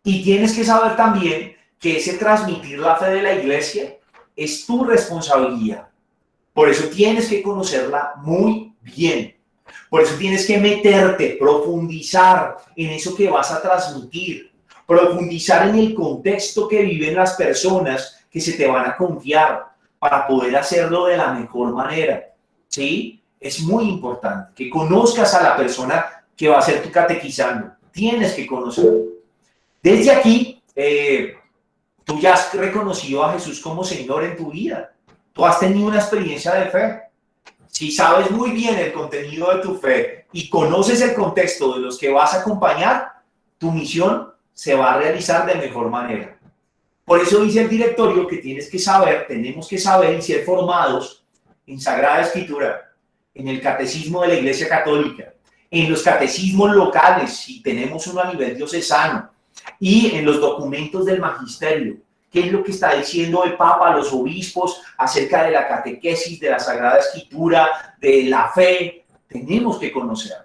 Y tienes que saber también que ese transmitir la fe de la iglesia es tu responsabilidad. Por eso tienes que conocerla muy bien. Por eso tienes que meterte, profundizar en eso que vas a transmitir, profundizar en el contexto que viven las personas que se te van a confiar para poder hacerlo de la mejor manera. ¿Sí? Es muy importante que conozcas a la persona que va a ser tu catequizando. Tienes que conocerlo. Desde aquí, tú ya has reconocido a Jesús como Señor en tu vida. Tú has tenido una experiencia de fe. Si sabes muy bien el contenido de tu fe y conoces el contexto de los que vas a acompañar, tu misión se va a realizar de mejor manera. Por eso dice el directorio que tienes que saber, tenemos que saber y ser formados en Sagrada Escritura, en el catecismo de la Iglesia Católica, en los catecismos locales, si tenemos uno a nivel diocesano, y en los documentos del magisterio. ¿Qué es lo que está diciendo el Papa, los obispos, acerca de la catequesis, de la Sagrada Escritura, de la fe? Tenemos que conocer.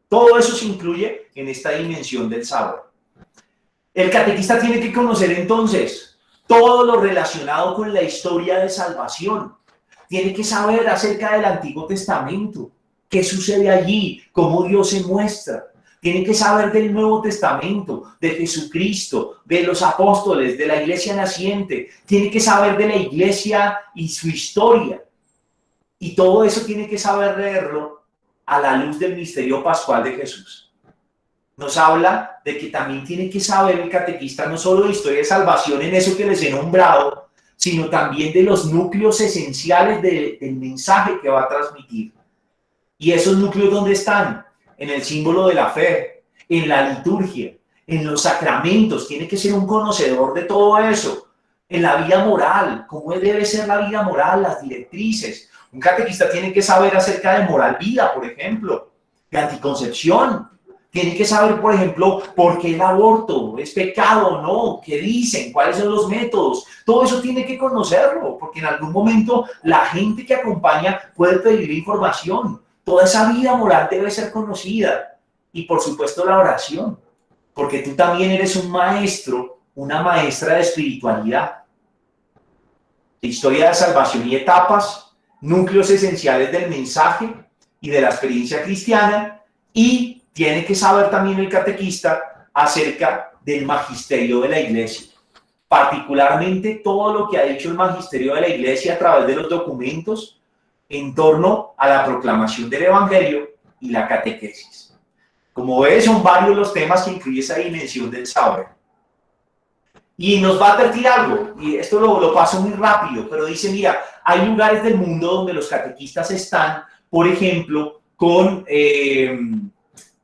Todo eso se incluye en esta dimensión del saber. El catequista tiene que conocer entonces todo lo relacionado con la historia de salvación. Tiene que saber acerca del Antiguo Testamento, qué sucede allí, cómo Dios se muestra. Tiene que saber del Nuevo Testamento, de Jesucristo, de los apóstoles, de la iglesia naciente. Tiene que saber de la iglesia y su historia. Y todo eso tiene que saber leerlo a la luz del misterio pascual de Jesús. Nos habla de que también tiene que saber el catequista no solo de historia de salvación en eso que les he nombrado, sino también de los núcleos esenciales del mensaje que va a transmitir. ¿Y esos núcleos dónde están? En el símbolo de la fe, en la liturgia, en los sacramentos. Tiene que ser un conocedor de todo eso. En la vida moral, cómo debe ser la vida moral, las directrices. Un catequista tiene que saber acerca de moral vida, por ejemplo, de anticoncepción, Tiene que saber, por ejemplo, por qué el aborto es pecado o no, qué dicen, cuáles son los métodos. Todo eso tiene que conocerlo, porque en algún momento la gente que acompaña puede pedir información. Toda esa vida moral debe ser conocida. Y por supuesto la oración, porque tú también eres un maestro, una maestra de espiritualidad. Historia de salvación y etapas, núcleos esenciales del mensaje y de la experiencia cristiana, y tiene que saber también el catequista acerca del magisterio de la Iglesia, particularmente todo lo que ha dicho el magisterio de la Iglesia a través de los documentos en torno a la proclamación del Evangelio y la catequesis. Como ves, son varios los temas que incluye esa dimensión del saber. Y nos va a advertir algo, y esto lo paso muy rápido, pero dice, mira, hay lugares del mundo donde los catequistas están, por ejemplo, con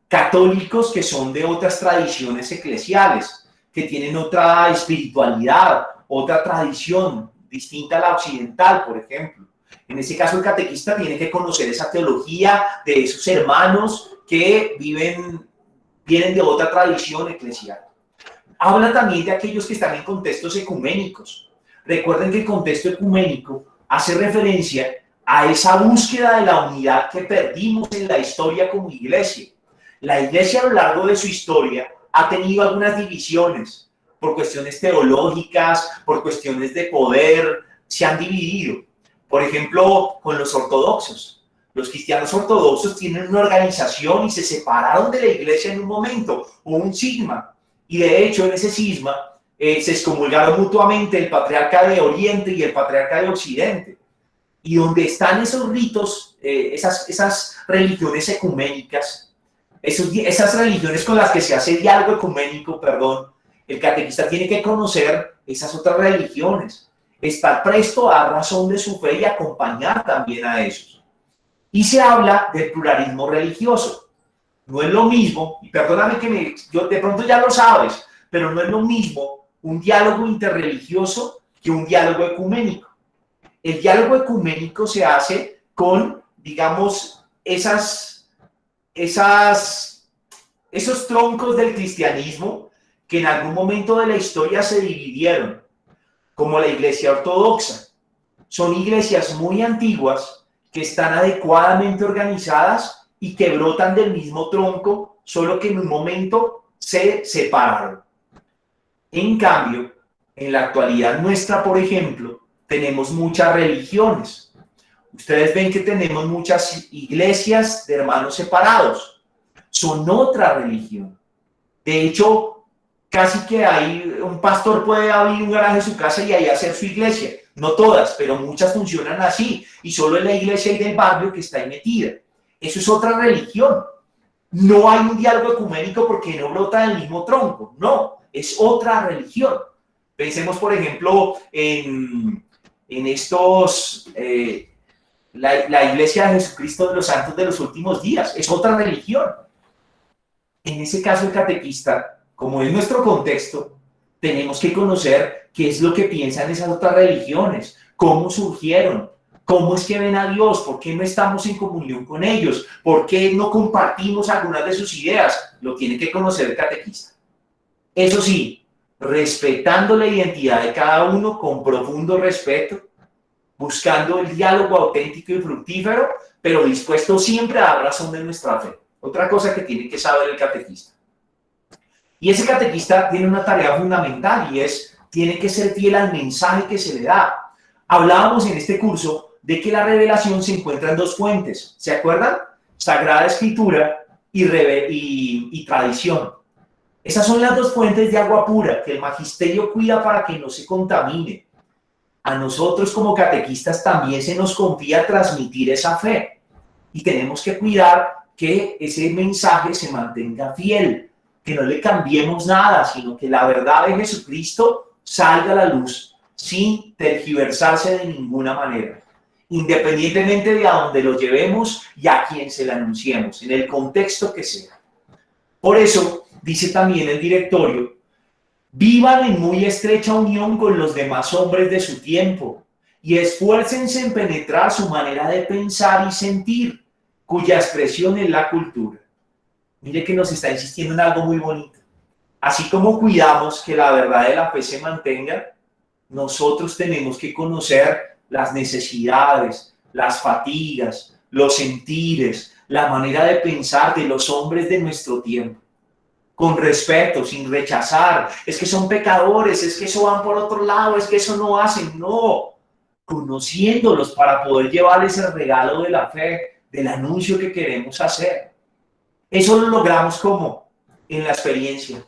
católicos que son de otras tradiciones eclesiales, que tienen otra espiritualidad, otra tradición distinta a la occidental, por ejemplo. En ese caso, el catequista tiene que conocer esa teología de esos hermanos que vienen de otra tradición eclesial. Habla también de aquellos que están en contextos ecuménicos. Recuerden que el contexto ecuménico hace referencia a esa búsqueda de la unidad que perdimos en la historia como iglesia. La iglesia a lo largo de su historia ha tenido algunas divisiones por cuestiones teológicas, por cuestiones de poder, se han dividido. Por ejemplo, con los ortodoxos. Los cristianos ortodoxos tienen una organización y se separaron de la iglesia en un momento, hubo un cisma. Y de hecho, en ese cisma se excomulgaron mutuamente el patriarca de Oriente y el patriarca de Occidente. Y donde están esos ritos, esas religiones ecuménicas, esas religiones con las que se hace diálogo ecuménico, el catequista tiene que conocer esas otras religiones, estar presto a dar razón de su fe y acompañar también a esos. Y se habla del pluralismo religioso. No es lo mismo, y perdóname que yo de pronto ya lo sabes, pero no es lo mismo un diálogo interreligioso que un diálogo ecuménico. El diálogo ecuménico se hace con, digamos, esos troncos del cristianismo que en algún momento de la historia se dividieron, como la iglesia ortodoxa. Son iglesias muy antiguas que están adecuadamente organizadas y que brotan del mismo tronco, solo que en un momento se separaron. En cambio, en la actualidad nuestra, por ejemplo, tenemos muchas religiones. Ustedes ven que tenemos muchas iglesias de hermanos separados. Son otra religión. De hecho, casi que un pastor puede abrir un garaje en su casa y ahí hacer su iglesia. No todas, pero muchas funcionan así. Y solo es la iglesia y del barrio que está ahí metida. Eso es otra religión. No hay un diálogo ecuménico porque no brota del mismo tronco. No, es otra religión. Pensemos, por ejemplo, en estos... la Iglesia de Jesucristo de los Santos de los Últimos Días. Es otra religión. En ese caso, el catequista, como es nuestro contexto, tenemos que conocer qué es lo que piensan esas otras religiones, cómo surgieron, cómo es que ven a Dios, por qué no estamos en comunión con ellos, por qué no compartimos algunas de sus ideas. Lo tiene que conocer el catequista. Eso sí, respetando la identidad de cada uno con profundo respeto, buscando el diálogo auténtico y fructífero, pero dispuesto siempre a dar razón de nuestra fe. Otra cosa que tiene que saber el catequista. Y ese catequista tiene una tarea fundamental y tiene que ser fiel al mensaje que se le da. Hablábamos en este curso de que la revelación se encuentra en dos fuentes. ¿Se acuerdan? Sagrada Escritura y tradición. Esas son las dos fuentes de agua pura que el magisterio cuida para que no se contamine. A nosotros como catequistas también se nos confía transmitir esa fe y tenemos que cuidar que ese mensaje se mantenga fiel, que no le cambiemos nada, sino que la verdad de Jesucristo salga a la luz sin tergiversarse de ninguna manera, independientemente de a dónde lo llevemos y a quién se la anunciemos, en el contexto que sea. Por eso, dice también el directorio, vivan en muy estrecha unión con los demás hombres de su tiempo y esfuércense en penetrar su manera de pensar y sentir, cuya expresión es la cultura. mire que nos está insistiendo en algo muy bonito. Así como cuidamos que la verdad de la fe se mantenga, nosotros tenemos que conocer las necesidades, las fatigas, los sentires, la manera de pensar de los hombres de nuestro tiempo. Con respeto, sin rechazar. Es que son pecadores, es que eso van por otro lado, es que eso no hacen. No, conociéndolos para poder llevarles el regalo de la fe, del anuncio que queremos hacer. Eso lo logramos como en la experiencia.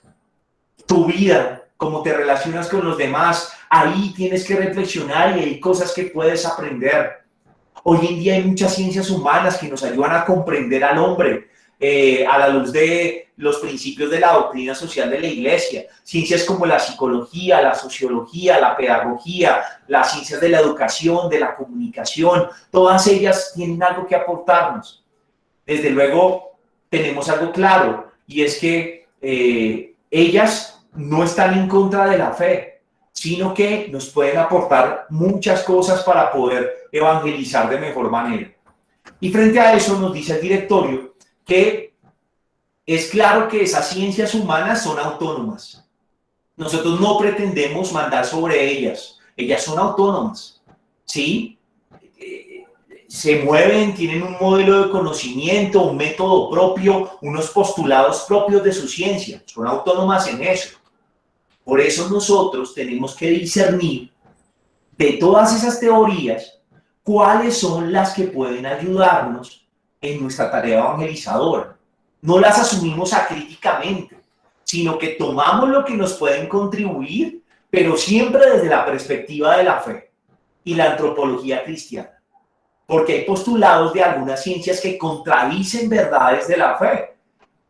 Tu vida, cómo te relacionas con los demás, ahí tienes que reflexionar y hay cosas que puedes aprender. Hoy en día hay muchas ciencias humanas que nos ayudan a comprender al hombre a la luz de los principios de la doctrina social de la Iglesia. Ciencias como la psicología, la sociología, la pedagogía, las ciencias de la educación, de la comunicación, todas ellas tienen algo que aportarnos. Desde luego, tenemos algo claro y es que ellas no están en contra de la fe, sino que nos pueden aportar muchas cosas para poder evangelizar de mejor manera. Y frente a eso nos dice el directorio que es claro que esas ciencias humanas son autónomas. Nosotros no pretendemos mandar sobre ellas. Ellas son autónomas, ¿sí? Se mueven, tienen un modelo de conocimiento, un método propio, unos postulados propios de su ciencia. Son autónomas en eso. Por eso nosotros tenemos que discernir de todas esas teorías cuáles son las que pueden ayudarnos en nuestra tarea evangelizadora. No las asumimos acríticamente, sino que tomamos lo que nos pueden contribuir, pero siempre desde la perspectiva de la fe y la antropología cristiana. Porque hay postulados de algunas ciencias que contradicen verdades de la fe.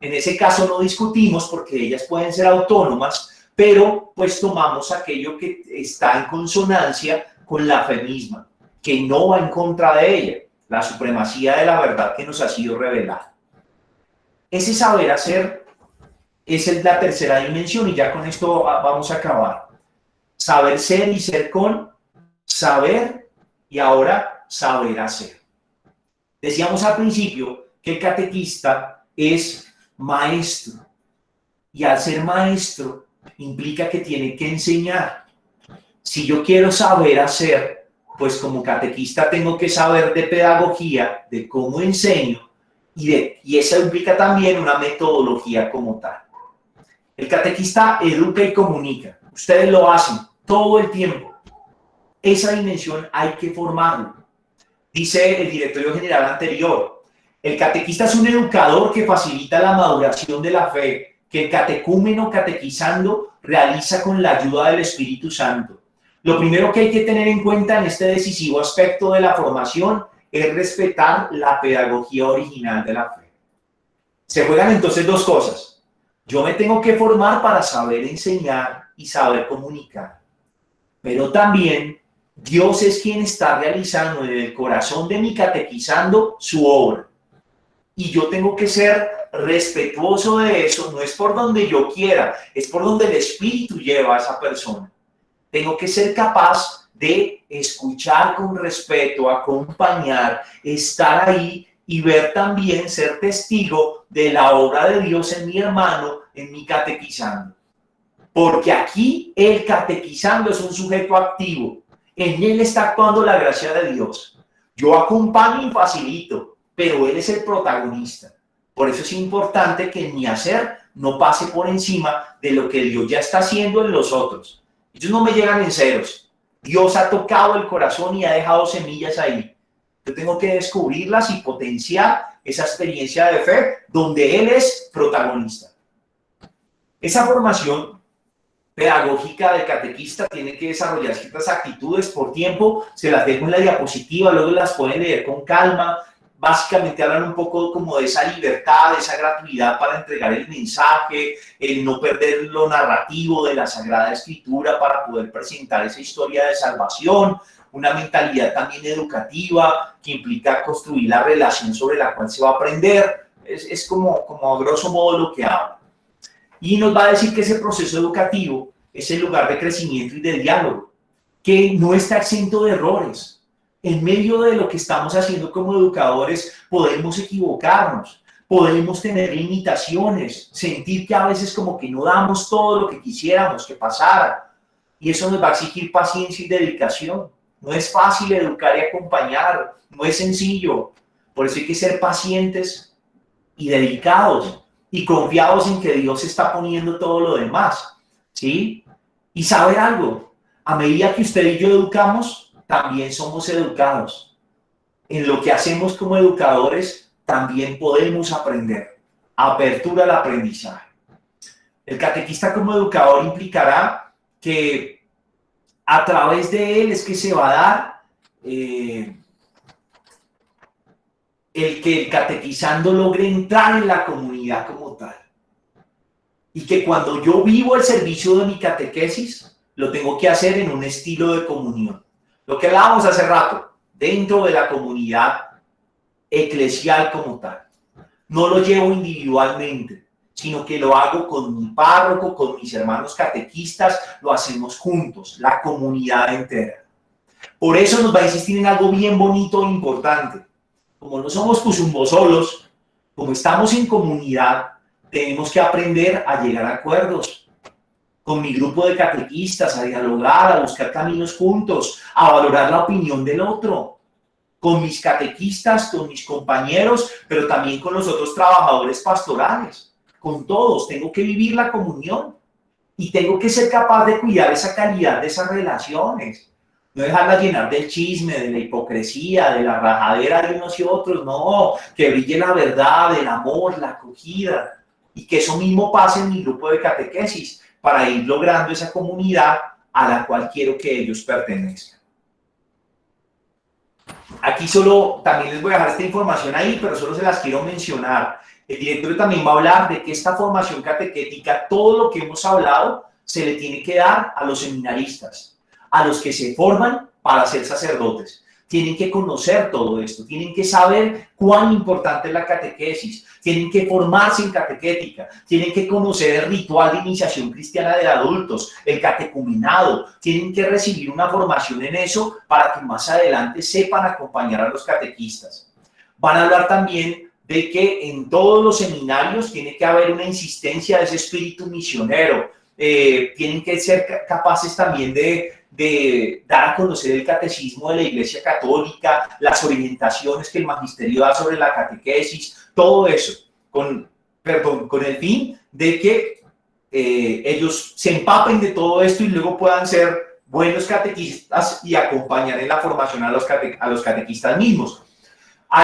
En ese caso no discutimos porque ellas pueden ser autónomas, pero pues tomamos aquello que está en consonancia con la fe misma, que no va en contra de ella, la supremacía de la verdad que nos ha sido revelada. Ese saber hacer es la tercera dimensión y ya con esto vamos a acabar. Saber ser y ser con, saber y ahora saber hacer. Decíamos al principio que el catequista es maestro y al ser maestro implica que tiene que enseñar. Si yo quiero saber hacer, pues como catequista tengo que saber de pedagogía, de cómo enseño, y eso implica también una metodología como tal. El catequista educa y comunica. Ustedes lo hacen todo el tiempo. Esa dimensión hay que formarlo. Dice el directorio general anterior, el catequista es un educador que facilita la maduración de la fe, que el catecúmeno catequizando realiza con la ayuda del Espíritu Santo. Lo primero que hay que tener en cuenta en este decisivo aspecto de la formación es respetar la pedagogía original de la fe. Se juegan entonces dos cosas. Yo me tengo que formar para saber enseñar y saber comunicar. Pero también Dios es quien está realizando en el corazón de mi catequizando su obra. Y yo tengo que ser respetuoso de eso, no es por donde yo quiera, es por donde el Espíritu lleva a esa persona. Tengo que ser capaz de escuchar con respeto, acompañar, estar ahí y ver también, ser testigo de la obra de Dios en mi hermano, en mi catequizando. Porque aquí el catequizando es un sujeto activo. En él está actuando la gracia de Dios. Yo acompaño y facilito, pero él es el protagonista. Por eso es importante que mi hacer no pase por encima de lo que Dios ya está haciendo en los otros. Ellos no me llegan en ceros. Dios ha tocado el corazón y ha dejado semillas ahí. Yo tengo que descubrirlas y potenciar esa experiencia de fe donde Él es protagonista. Esa formación pedagógica del catequista tiene que desarrollar ciertas actitudes por tiempo. Se las dejo en la diapositiva, luego las pueden leer con calma. Básicamente hablan un poco como de esa libertad, de esa gratuidad para entregar el mensaje, el no perder lo narrativo de la Sagrada Escritura para poder presentar esa historia de salvación, una mentalidad también educativa que implica construir la relación sobre la cual se va a aprender. Es como a grosso modo lo que habla. Y nos va a decir que ese proceso educativo es el lugar de crecimiento y de diálogo, que no está exento de errores. En medio de lo que estamos haciendo como educadores podemos equivocarnos, Podemos tener limitaciones, sentir que a veces como que no damos todo lo que quisiéramos que pasara. Y eso nos va a exigir paciencia y dedicación. No es fácil educar y acompañar, no es sencillo. Por eso hay que ser pacientes y dedicados y confiados en que Dios está poniendo todo lo demás, ¿sí? Y saber algo, a medida que usted y yo educamos, también somos educados. En lo que hacemos como educadores, también podemos aprender. Apertura al aprendizaje. El catequista como educador implicará que a través de él es que se va a dar el que el catequizando logre entrar en la comunidad como tal. Y que cuando yo vivo el servicio de mi catequesis, lo tengo que hacer en un estilo de comunión. Lo que hablábamos hace rato, dentro de la comunidad eclesial como tal. No lo llevo individualmente, sino que lo hago con mi párroco, con mis hermanos catequistas, lo hacemos juntos, la comunidad entera. Por eso nos va a insistir en algo bien bonito e importante. Como no somos cuzumbos solos, como estamos en comunidad, tenemos que aprender a llegar a acuerdos con mi grupo de catequistas, a dialogar, a buscar caminos juntos, a valorar la opinión del otro, con mis catequistas, con mis compañeros, pero también con los otros trabajadores pastorales. Con todos, tengo que vivir la comunión y tengo que ser capaz de cuidar esa calidad de esas relaciones. No dejarlas llenar del chisme, de la hipocresía, de la rajadera de unos y otros, no, que brille la verdad, el amor, la acogida, y que eso mismo pase en mi grupo de catequesis, para ir logrando esa comunidad a la cual quiero que ellos pertenezcan. Aquí solo, también les voy a dejar esta información ahí, pero solo se las quiero mencionar. El directorio también va a hablar de que esta formación catequética, todo lo que hemos hablado, se le tiene que dar a los seminaristas, a los que se forman para ser sacerdotes. Tienen que conocer todo esto, tienen que saber cuán importante es la catequesis, tienen que formarse en catequética, tienen que conocer el ritual de iniciación cristiana de adultos, el catecumenado, tienen que recibir una formación en eso para que más adelante sepan acompañar a los catequistas. Van a hablar también de que en todos los seminarios tiene que haber una insistencia de ese espíritu misionero, tienen que ser capaces también de dar a conocer el catecismo de la Iglesia Católica, las orientaciones que el magisterio da sobre la catequesis, todo eso, con el fin de que ellos se empapen de todo esto y luego puedan ser buenos catequistas y acompañar en la formación a los catequistas mismos.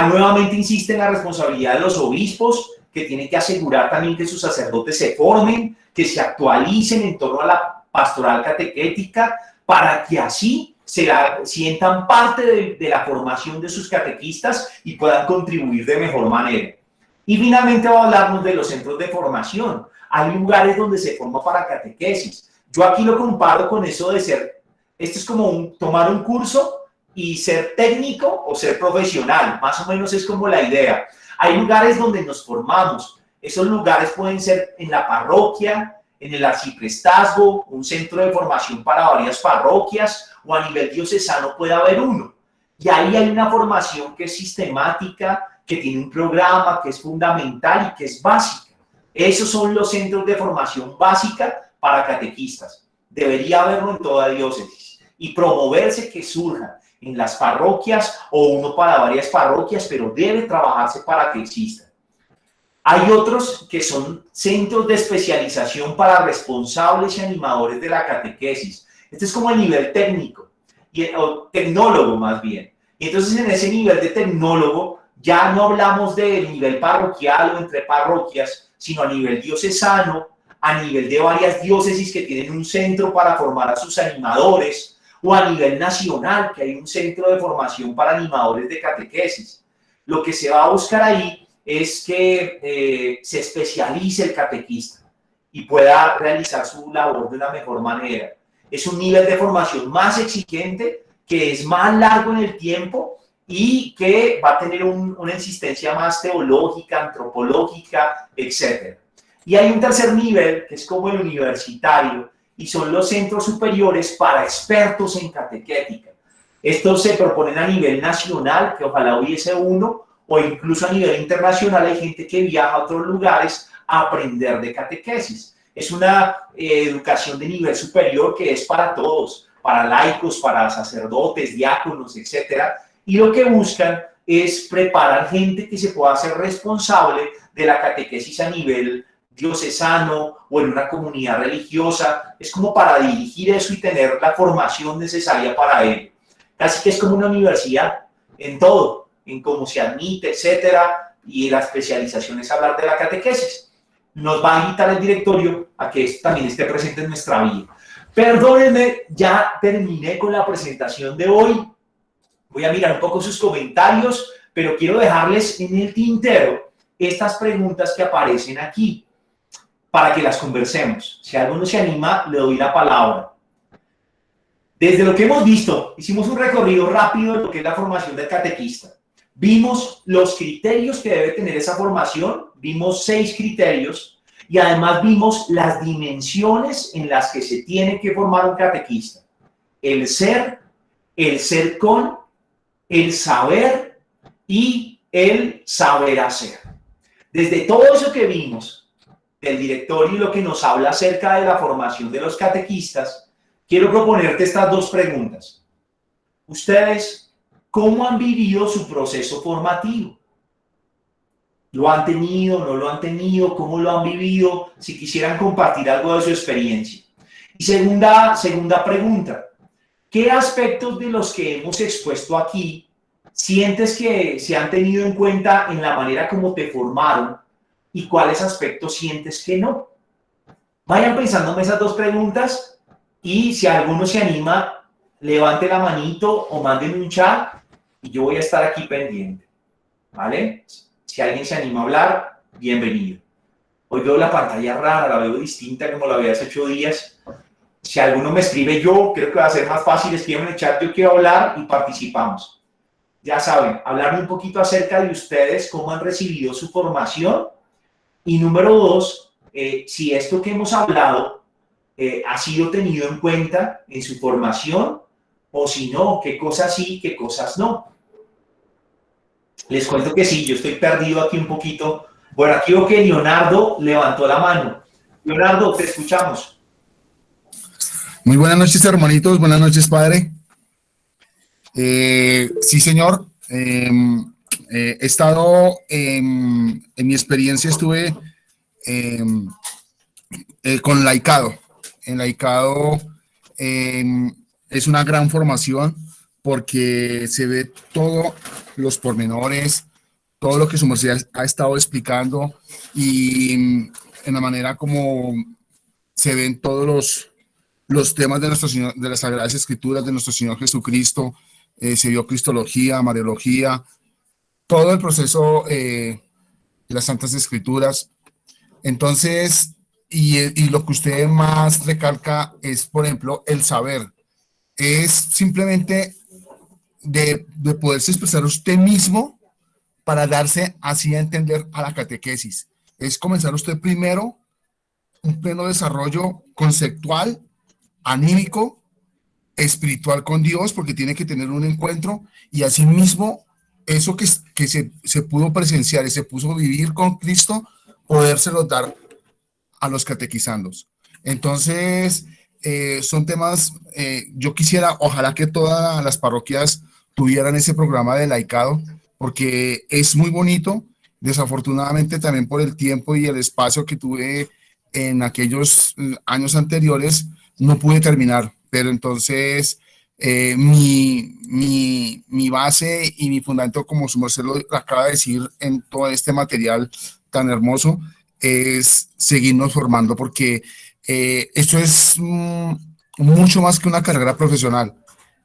Nuevamente insiste en la responsabilidad de los obispos, que tienen que asegurar también que sus sacerdotes se formen, que se actualicen en torno a la pastoral catequética, para que así sientan parte de la formación de sus catequistas y puedan contribuir de mejor manera. Y finalmente va a hablarnos de los centros de formación. Hay lugares donde se forma para catequesis. Yo aquí lo comparo con eso de ser, esto es como tomar un curso y ser técnico o ser profesional, más o menos es como la idea. Hay lugares donde nos formamos. Esos lugares pueden ser en la parroquia, en el arciprestazgo, un centro de formación para varias parroquias, o a nivel diocesano puede haber uno. Y ahí hay una formación que es sistemática, que tiene un programa, que es fundamental y que es básica. Esos son los centros de formación básica para catequistas. Debería haberlo en toda diócesis y promoverse que surjan en las parroquias o uno para varias parroquias, pero debe trabajarse para que exista. Hay otros que son centros de especialización para responsables y animadores de la catequesis. Este es como el nivel técnico, o tecnólogo más bien. Y entonces en ese nivel de tecnólogo ya no hablamos del nivel parroquial o entre parroquias, sino a nivel diocesano, a nivel de varias diócesis que tienen un centro para formar a sus animadores, o a nivel nacional, que hay un centro de formación para animadores de catequesis. Lo que se va a buscar ahí es que se especialice el catequista y pueda realizar su labor de una mejor manera. Es un nivel de formación más exigente, que es más largo en el tiempo y que va a tener una insistencia más teológica, antropológica, etc. Y hay un tercer nivel, que es como el universitario, y son los centros superiores para expertos en catequética. Estos se proponen a nivel nacional, que ojalá hubiese uno, o incluso a nivel internacional hay gente que viaja a otros lugares a aprender de catequesis. Es una educación de nivel superior que es para todos, para laicos, para sacerdotes, diáconos, etcétera, y lo que buscan es preparar gente que se pueda hacer responsable de la catequesis a nivel diocesano o en una comunidad religiosa. Es como para dirigir eso y tener la formación necesaria para ello. Casi que es como una universidad en todo, en cómo se admite, etcétera, y la especialización es hablar de la catequesis. Nos va a invitar el directorio a que esto también esté presente en nuestra vida. Perdónenme, ya terminé con la presentación de hoy. Voy a mirar un poco sus comentarios, pero quiero dejarles en el tintero estas preguntas que aparecen aquí para que las conversemos. Si alguno se anima, le doy la palabra. Desde lo que hemos visto, hicimos un recorrido rápido de lo que es la formación del catequista. Vimos los criterios que debe tener esa formación, vimos 6 criterios y además vimos las dimensiones en las que se tiene que formar un catequista. El ser con, el saber y el saber hacer. Desde todo eso que vimos del directorio y lo que nos habla acerca de la formación de los catequistas, quiero proponerte estas 2 preguntas. Ustedes, ¿cómo han vivido su proceso formativo? ¿Lo han tenido, no lo han tenido? ¿Cómo lo han vivido? Si quisieran compartir algo de su experiencia. Y segunda pregunta, ¿qué aspectos de los que hemos expuesto aquí sientes que se han tenido en cuenta en la manera como te formaron y cuáles aspectos sientes que no? Vayan pensando en esas 2 preguntas y si alguno se anima, levante la manito o manden un chat y yo voy a estar aquí pendiente, ¿vale? Si alguien se anima a hablar, bienvenido. Hoy veo la pantalla rara, la veo distinta como la veía hace 8 días. Si alguno me escribe yo, creo que va a ser más fácil, escriban en el chat, yo quiero hablar y participamos. Ya saben, hablar un poquito acerca de ustedes, cómo han recibido su formación. Y número 2, si esto que hemos hablado ha sido tenido en cuenta en su formación o si no, qué cosas sí, qué cosas no. Les cuento que sí, yo estoy perdido aquí un poquito. Bueno, aquí veo que Leonardo levantó la mano. Leonardo, te escuchamos. Muy buenas noches, hermanitos. Buenas noches, padre. Sí, señor. He estado en mi experiencia, estuve con laicado. En laicado es una gran formación porque se ve todos los pormenores, todo lo que su merced ha estado explicando y en la manera como se ven todos los temas de nuestro Señor, de las Sagradas Escrituras de nuestro Señor Jesucristo. Se vio Cristología, Mariología, todo el proceso de las Santas Escrituras. Entonces, y lo que usted más recalca es, por ejemplo, el saber. Es simplemente de poderse expresar usted mismo para darse así a entender a la catequesis. Es comenzar usted primero un pleno desarrollo conceptual, anímico, espiritual con Dios, porque tiene que tener un encuentro y asimismo eso que se pudo presenciar y se pudo vivir con Cristo, podérselo dar a los catequizandos. Entonces, son temas, yo quisiera, ojalá que todas las parroquias tuvieran ese programa de laicado, porque es muy bonito. Desafortunadamente también por el tiempo y el espacio que tuve en aquellos años anteriores, no pude terminar, pero entonces mi base y mi fundamento, como su merced lo acaba de decir en todo este material tan hermoso, es seguirnos formando, porque esto es mucho más que una carrera profesional.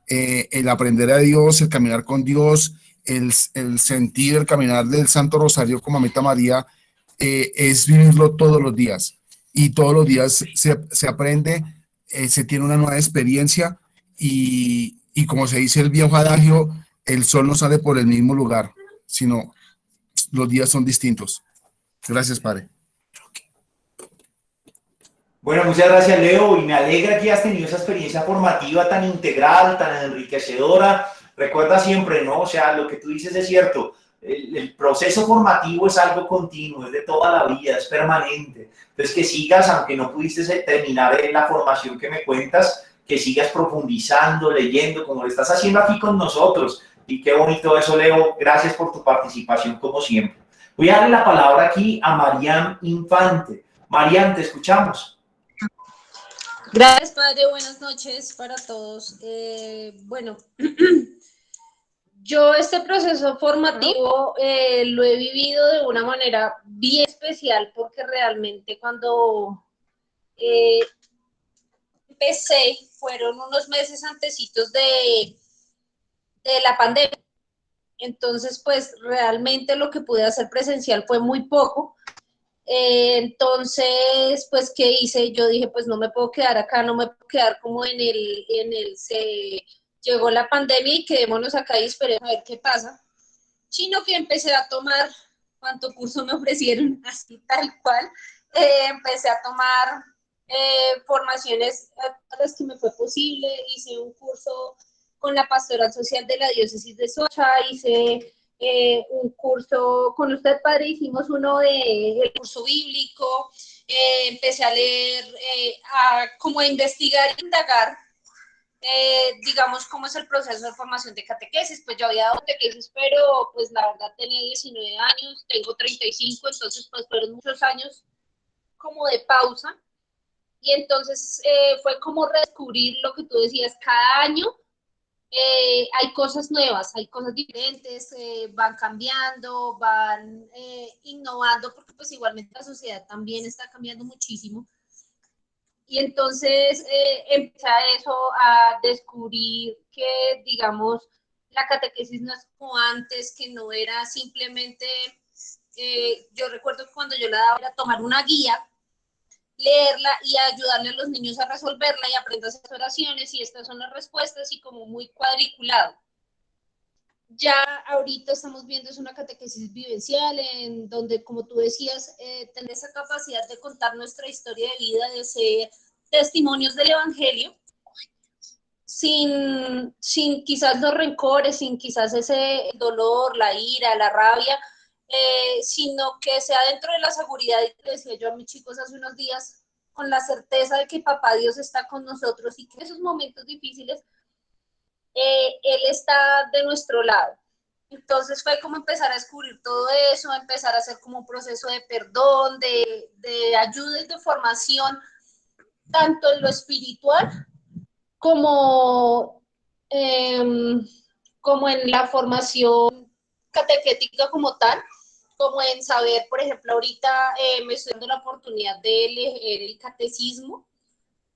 El aprender a Dios, el caminar con Dios, el sentir, el caminar del Santo Rosario con Mamita María, es vivirlo todos los días. Y todos los días se aprende, se tiene una nueva experiencia y como se dice el viejo adagio, el sol no sale por el mismo lugar, sino los días son distintos. Gracias, padre. Bueno, muchas gracias, Leo, y me alegra que hayas tenido esa experiencia formativa tan integral, tan enriquecedora. Recuerda siempre, ¿no? O sea, lo que tú dices es cierto. el proceso formativo es algo continuo, es de toda la vida, es permanente. Entonces, que sigas, aunque no pudiste terminar la formación que me cuentas, que sigas profundizando, leyendo, como lo estás haciendo aquí con nosotros. Y qué bonito eso, Leo. Gracias por tu participación, como siempre. Voy a darle la palabra aquí a Mariam Infante. Mariam, te escuchamos. Gracias, padre. Buenas noches para todos. Bueno, yo este proceso formativo lo he vivido de una manera bien especial porque realmente cuando empecé fueron unos meses antecitos de la pandemia. Entonces, pues realmente lo que pude hacer presencial fue muy poco. Entonces, pues, ¿qué hice? Yo dije, pues no me puedo quedar acá, no me puedo quedar como se llegó la pandemia y quedémonos acá y esperemos a ver qué pasa. Sino que empecé a tomar cuánto curso me ofrecieron, así tal cual. Empecé a tomar formaciones a las que me fue posible. Hice un curso con la Pastoral Social de la Diócesis de Soacha, hice un curso con usted, padre, hicimos uno del curso bíblico, empecé a leer, como a investigar, indagar, digamos, cómo es el proceso de formación de catequesis. Pues yo había dado catequesis, pero pues la verdad tenía 19 años, tengo 35, entonces pues fueron muchos años como de pausa, y entonces fue como redescubrir lo que tú decías, cada año hay cosas nuevas, hay cosas diferentes, van cambiando, van innovando, porque pues igualmente la sociedad también está cambiando muchísimo. Y entonces empecé a eso, a descubrir que, digamos, la catequesis no es como antes, que no era simplemente, yo recuerdo que cuando yo la daba era tomar una guía, leerla y ayudarle a los niños a resolverla y aprender a hacer oraciones y estas son las respuestas y como muy cuadriculado. Ya ahorita estamos viendo es una catequesis vivencial en donde, como tú decías, tener esa capacidad de contar nuestra historia de vida, de ser testimonios del Evangelio, sin quizás los rencores, sin quizás ese dolor, la ira, la rabia, sino que sea dentro de la seguridad, y te decía yo a mis chicos hace unos días, con la certeza de que Papá Dios está con nosotros y que en esos momentos difíciles Él está de nuestro lado. Entonces fue como empezar a descubrir todo eso, empezar a hacer como un proceso de perdón, de ayuda y de formación, tanto en lo espiritual como, como en la formación catequética como tal, como en saber, por ejemplo, ahorita me estoy dando la oportunidad de leer el catecismo,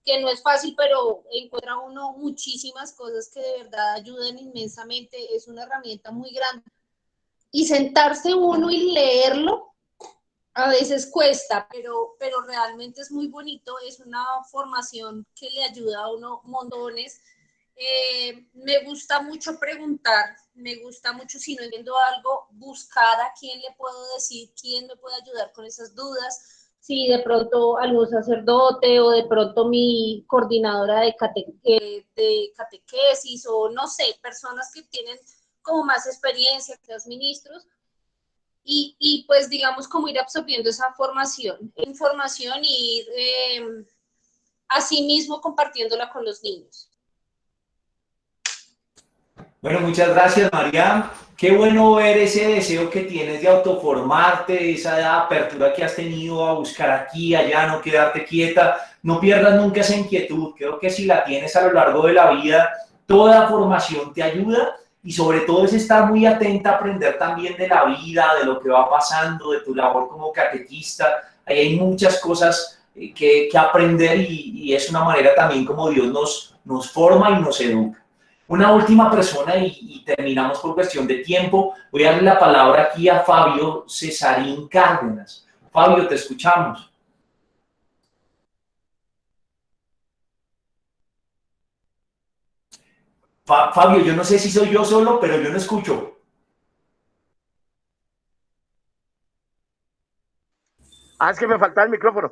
que no es fácil, pero encuentra uno muchísimas cosas que de verdad ayudan inmensamente, es una herramienta muy grande. Y sentarse uno y leerlo, a veces cuesta, pero realmente es muy bonito, es una formación que le ayuda a uno montones. Me gusta mucho preguntar, me gusta mucho, si no entiendo algo, buscar a quién le puedo decir, quién me puede ayudar con esas dudas, si de pronto algún sacerdote o de pronto mi coordinadora de catequesis o no sé, personas que tienen como más experiencia que los ministros, y pues digamos como ir absorbiendo esa información y ir así mismo compartiéndola con los niños. Bueno, muchas gracias, Mariam. Qué bueno ver ese deseo que tienes de autoformarte, esa apertura que has tenido a buscar aquí, allá, no quedarte quieta. No pierdas nunca esa inquietud. Creo que si la tienes a lo largo de la vida, toda formación te ayuda y sobre todo es estar muy atenta a aprender también de la vida, de lo que va pasando, de tu labor como catequista. Ahí hay muchas cosas que aprender y es una manera también como Dios nos forma y nos educa. Una última persona y terminamos por cuestión de tiempo. Voy a darle la palabra aquí a Fabio Cesarín Cárdenas. Fabio, te escuchamos. Fabio, yo no sé si soy yo solo, pero yo no escucho. Es que me faltaba el micrófono.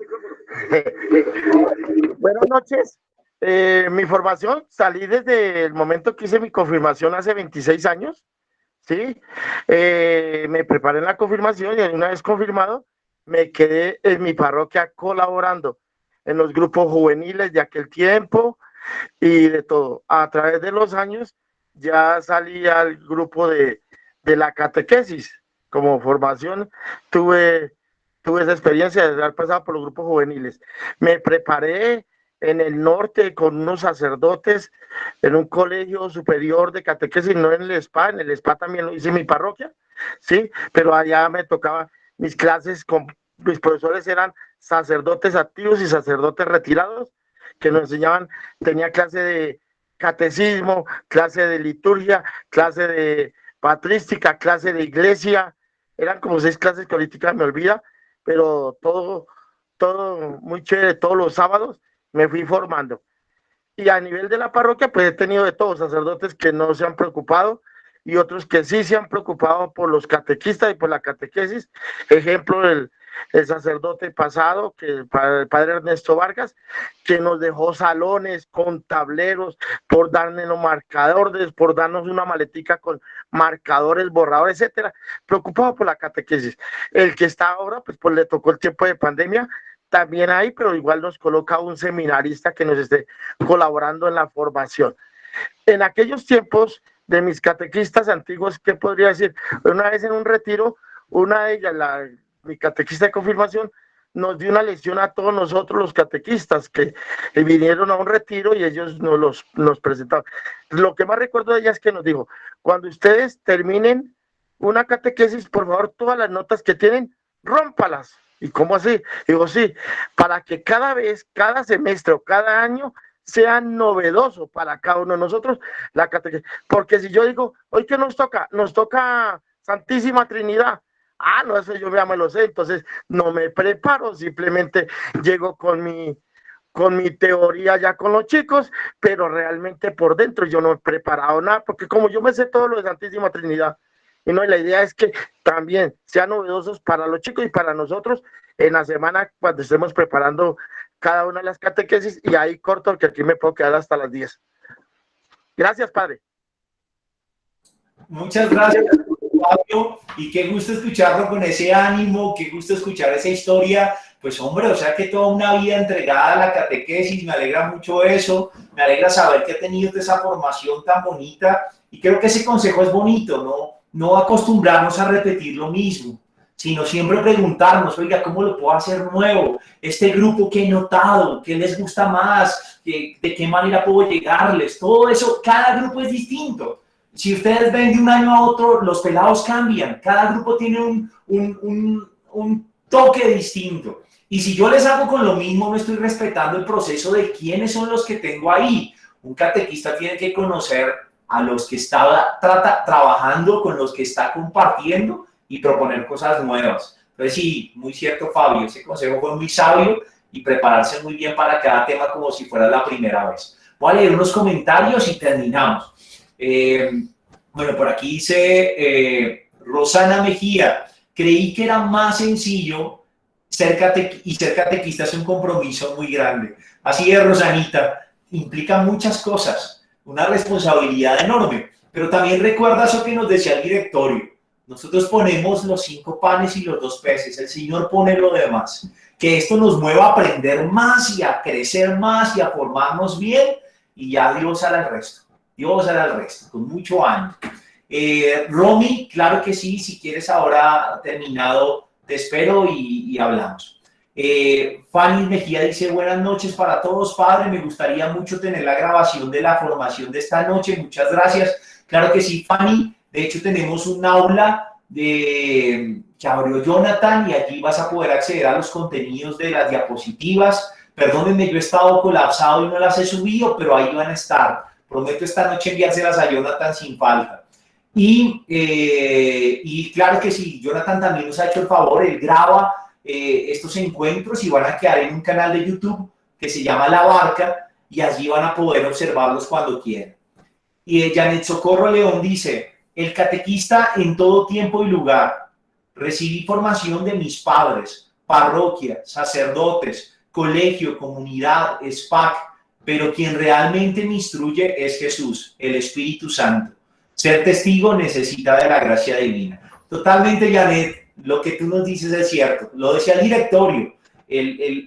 Buenas noches. Mi formación, salí desde el momento que hice mi confirmación hace 26 años. ¿sí? Me preparé en la confirmación y una vez confirmado, me quedé en mi parroquia colaborando en los grupos juveniles de aquel tiempo y de todo. A través de los años ya salí al grupo de la catequesis. Como formación tuve esa experiencia de haber pasado por los grupos juveniles. Me preparé en el norte con unos sacerdotes en un colegio superior de catequesis, no en el SPA también lo hice en mi parroquia, sí, pero allá me tocaba mis clases con mis profesores eran sacerdotes activos y sacerdotes retirados que nos enseñaban, tenía clase de catecismo, clase de liturgia, clase de patrística, clase de iglesia, eran como 6 clases que ahorita me olvida, pero todo muy chévere, todos los sábados me fui formando. Y a nivel de la parroquia, pues he tenido de todos, sacerdotes que no se han preocupado y otros que sí se han preocupado por los catequistas y por la catequesis. Ejemplo, el sacerdote pasado, que el padre Ernesto Vargas, que nos dejó salones con tableros, por darnos los marcadores, por darnos una maletica con marcadores, borradores, etcétera, preocupado por la catequesis. El que está ahora, pues le tocó el tiempo de pandemia, también hay, pero igual nos coloca un seminarista que nos esté colaborando en la formación. En aquellos tiempos de mis catequistas antiguos, ¿qué podría decir? Una vez en un retiro, una de ellas, mi catequista de confirmación, nos dio una lección a todos nosotros los catequistas que vinieron a un retiro y ellos nos presentaron. Lo que más recuerdo de ella es que nos dijo, cuando ustedes terminen una catequesis, por favor, todas las notas que tienen, rómpalas. ¿Y cómo así? Digo, sí, para que cada vez, cada semestre o cada año sea novedoso para cada uno de nosotros la catequesis. Porque si yo digo, hoy que nos toca Santísima Trinidad. Ah, no, eso yo ya me lo sé, entonces no me preparo, simplemente llego con mi teoría ya con los chicos, pero realmente por dentro yo no he preparado nada, porque como yo me sé todo lo de Santísima Trinidad, y no, y la idea es que también sean novedosos para los chicos y para nosotros en la semana cuando estemos preparando cada una de las catequesis, y ahí corto, porque aquí me puedo quedar hasta las 10. Gracias, padre. Muchas gracias, Fabio, y qué gusto escucharlo con ese ánimo, qué gusto escuchar esa historia. Pues hombre, o sea que toda una vida entregada a la catequesis, me alegra mucho eso, me alegra saber que ha tenido esa formación tan bonita, y creo que ese consejo es bonito, no acostumbrarnos a repetir lo mismo, sino siempre preguntarnos, oiga, ¿cómo lo puedo hacer nuevo? Este grupo que he notado, ¿qué les gusta más? ¿De qué manera puedo llegarles? Todo eso, cada grupo es distinto. Si ustedes ven de un año a otro, los pelados cambian, cada grupo tiene un toque distinto. Y si yo les hago con lo mismo, no estoy respetando el proceso de quiénes son los que tengo ahí. Un catequista tiene que conocer a los que está trabajando, con los que está compartiendo y proponer cosas nuevas. Entonces sí, muy cierto, Fabio, ese consejo fue muy sabio y prepararse muy bien para cada tema como si fuera la primera vez. Voy a leer unos comentarios y terminamos. Bueno, por aquí dice Rosana Mejía, creí que era más sencillo ser catequista es un compromiso muy grande. Así es, Rosanita, implica muchas cosas, una responsabilidad enorme, pero también recuerda eso que nos decía el directorio. Nosotros ponemos los 5 panes y los 2 peces, el Señor pone lo demás. Que esto nos mueva a aprender más y a crecer más y a formarnos bien, y ya Dios hará el resto. Dios hará el resto, con mucho ánimo. Romy, claro que sí, si quieres ahora terminado, te espero y hablamos. Fanny Mejía dice, buenas noches para todos, padre, me gustaría mucho tener la grabación de la formación de esta noche, muchas gracias. Claro que sí, Fanny, de hecho tenemos un aula que abrió Jonathan y allí vas a poder acceder a los contenidos de las diapositivas. Perdónenme, yo he estado colapsado y no las he subido, pero ahí van a estar. Prometo esta noche enviárselas a Jonathan sin falta. Y claro que sí, Jonathan también nos ha hecho el favor, él graba estos encuentros y van a quedar en un canal de YouTube que se llama La Barca y allí van a poder observarlos cuando quieran. Y Janet Socorro León dice, el catequista en todo tiempo y lugar. Recibí formación de mis padres, parroquia, sacerdotes, colegio, comunidad, SPAC, pero quien realmente me instruye es Jesús, el Espíritu Santo. Ser testigo necesita de la gracia divina. Totalmente, Janet, lo que tú nos dices es cierto. Lo decía el directorio.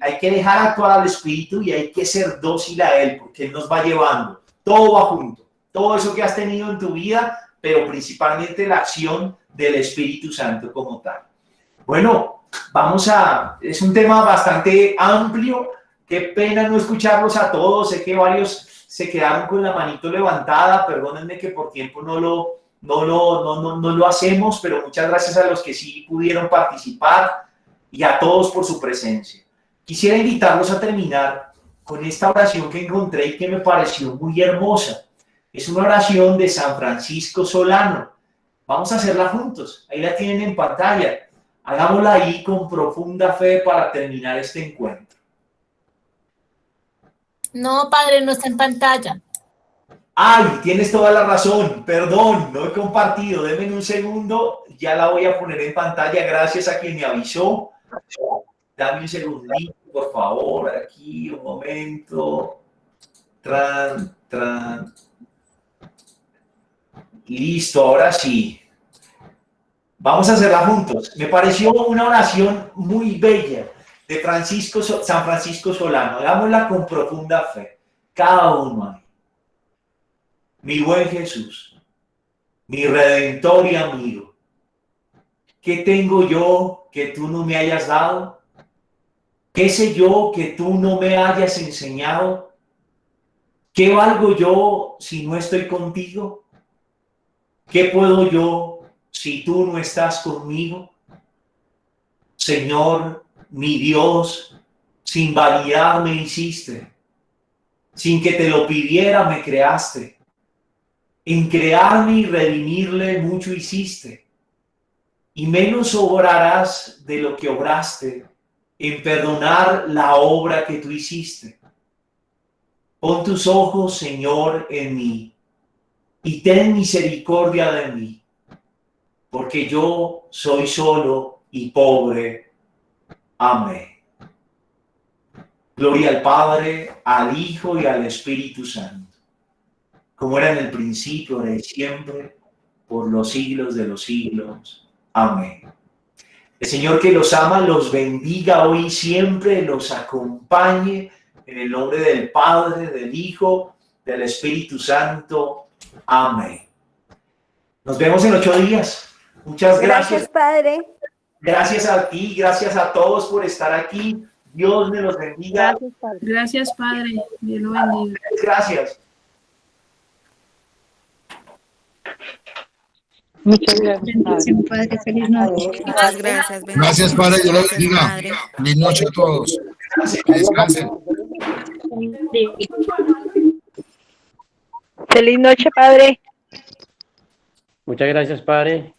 Hay que dejar actuar al Espíritu y hay que ser dócil a Él, porque Él nos va llevando. Todo va junto. Todo eso que has tenido en tu vida, pero principalmente la acción del Espíritu Santo como tal. Bueno, es un tema bastante amplio. Qué pena no escucharlos a todos. Sé que varios se quedaron con la manito levantada. Perdónenme que por tiempo no lo hacemos, pero muchas gracias a los que sí pudieron participar y a todos por su presencia. Quisiera invitarlos a terminar con esta oración que encontré y que me pareció muy hermosa. Es una oración de San Francisco Solano. Vamos a hacerla juntos. Ahí la tienen en pantalla. Hagámosla ahí con profunda fe para terminar este encuentro. No, padre, no está en pantalla. Ay, tienes toda la razón. Perdón, no he compartido. Denme un segundo. Ya la voy a poner en pantalla. Gracias a quien me avisó. Dame un segundito, por favor. Aquí, un momento. Listo, ahora sí. Vamos a hacerla juntos. Me pareció una oración muy bella de San Francisco Solano. Hagámosla con profunda fe. Cada uno ahí. Mi buen Jesús, mi Redentor y amigo, ¿qué tengo yo que tú no me hayas dado? ¿Qué sé yo que tú no me hayas enseñado? ¿Qué valgo yo si no estoy contigo? ¿Qué puedo yo si tú no estás conmigo? Señor, mi Dios, sin vanidad me hiciste, sin que te lo pidiera me creaste. En crearme y redimirle mucho hiciste, y menos obrarás de lo que obraste en perdonar la obra que tú hiciste. Pon tus ojos, Señor, en mí, y ten misericordia de mí, porque yo soy solo y pobre. Amén. Gloria al Padre, al Hijo y al Espíritu Santo, como era en el principio, ahora y siempre, por los siglos de los siglos. Amén. El Señor que los ama, los bendiga hoy y siempre, los acompañe en el nombre del Padre, del Hijo, del Espíritu Santo. Amén. Nos vemos en 8 días. Muchas gracias. Gracias, Padre. Gracias a ti, gracias a todos por estar aquí. Dios me los bendiga. Gracias, Padre. Gracias, Padre. Dios lo bendiga. Gracias. Muchas gracias, Padre. Feliz noche. Muchas gracias. Gracias, Padre. Dios los Gracias, bendiga. Padre. Feliz noche a todos. Que descansen. Feliz noche, Padre. Muchas gracias, Padre.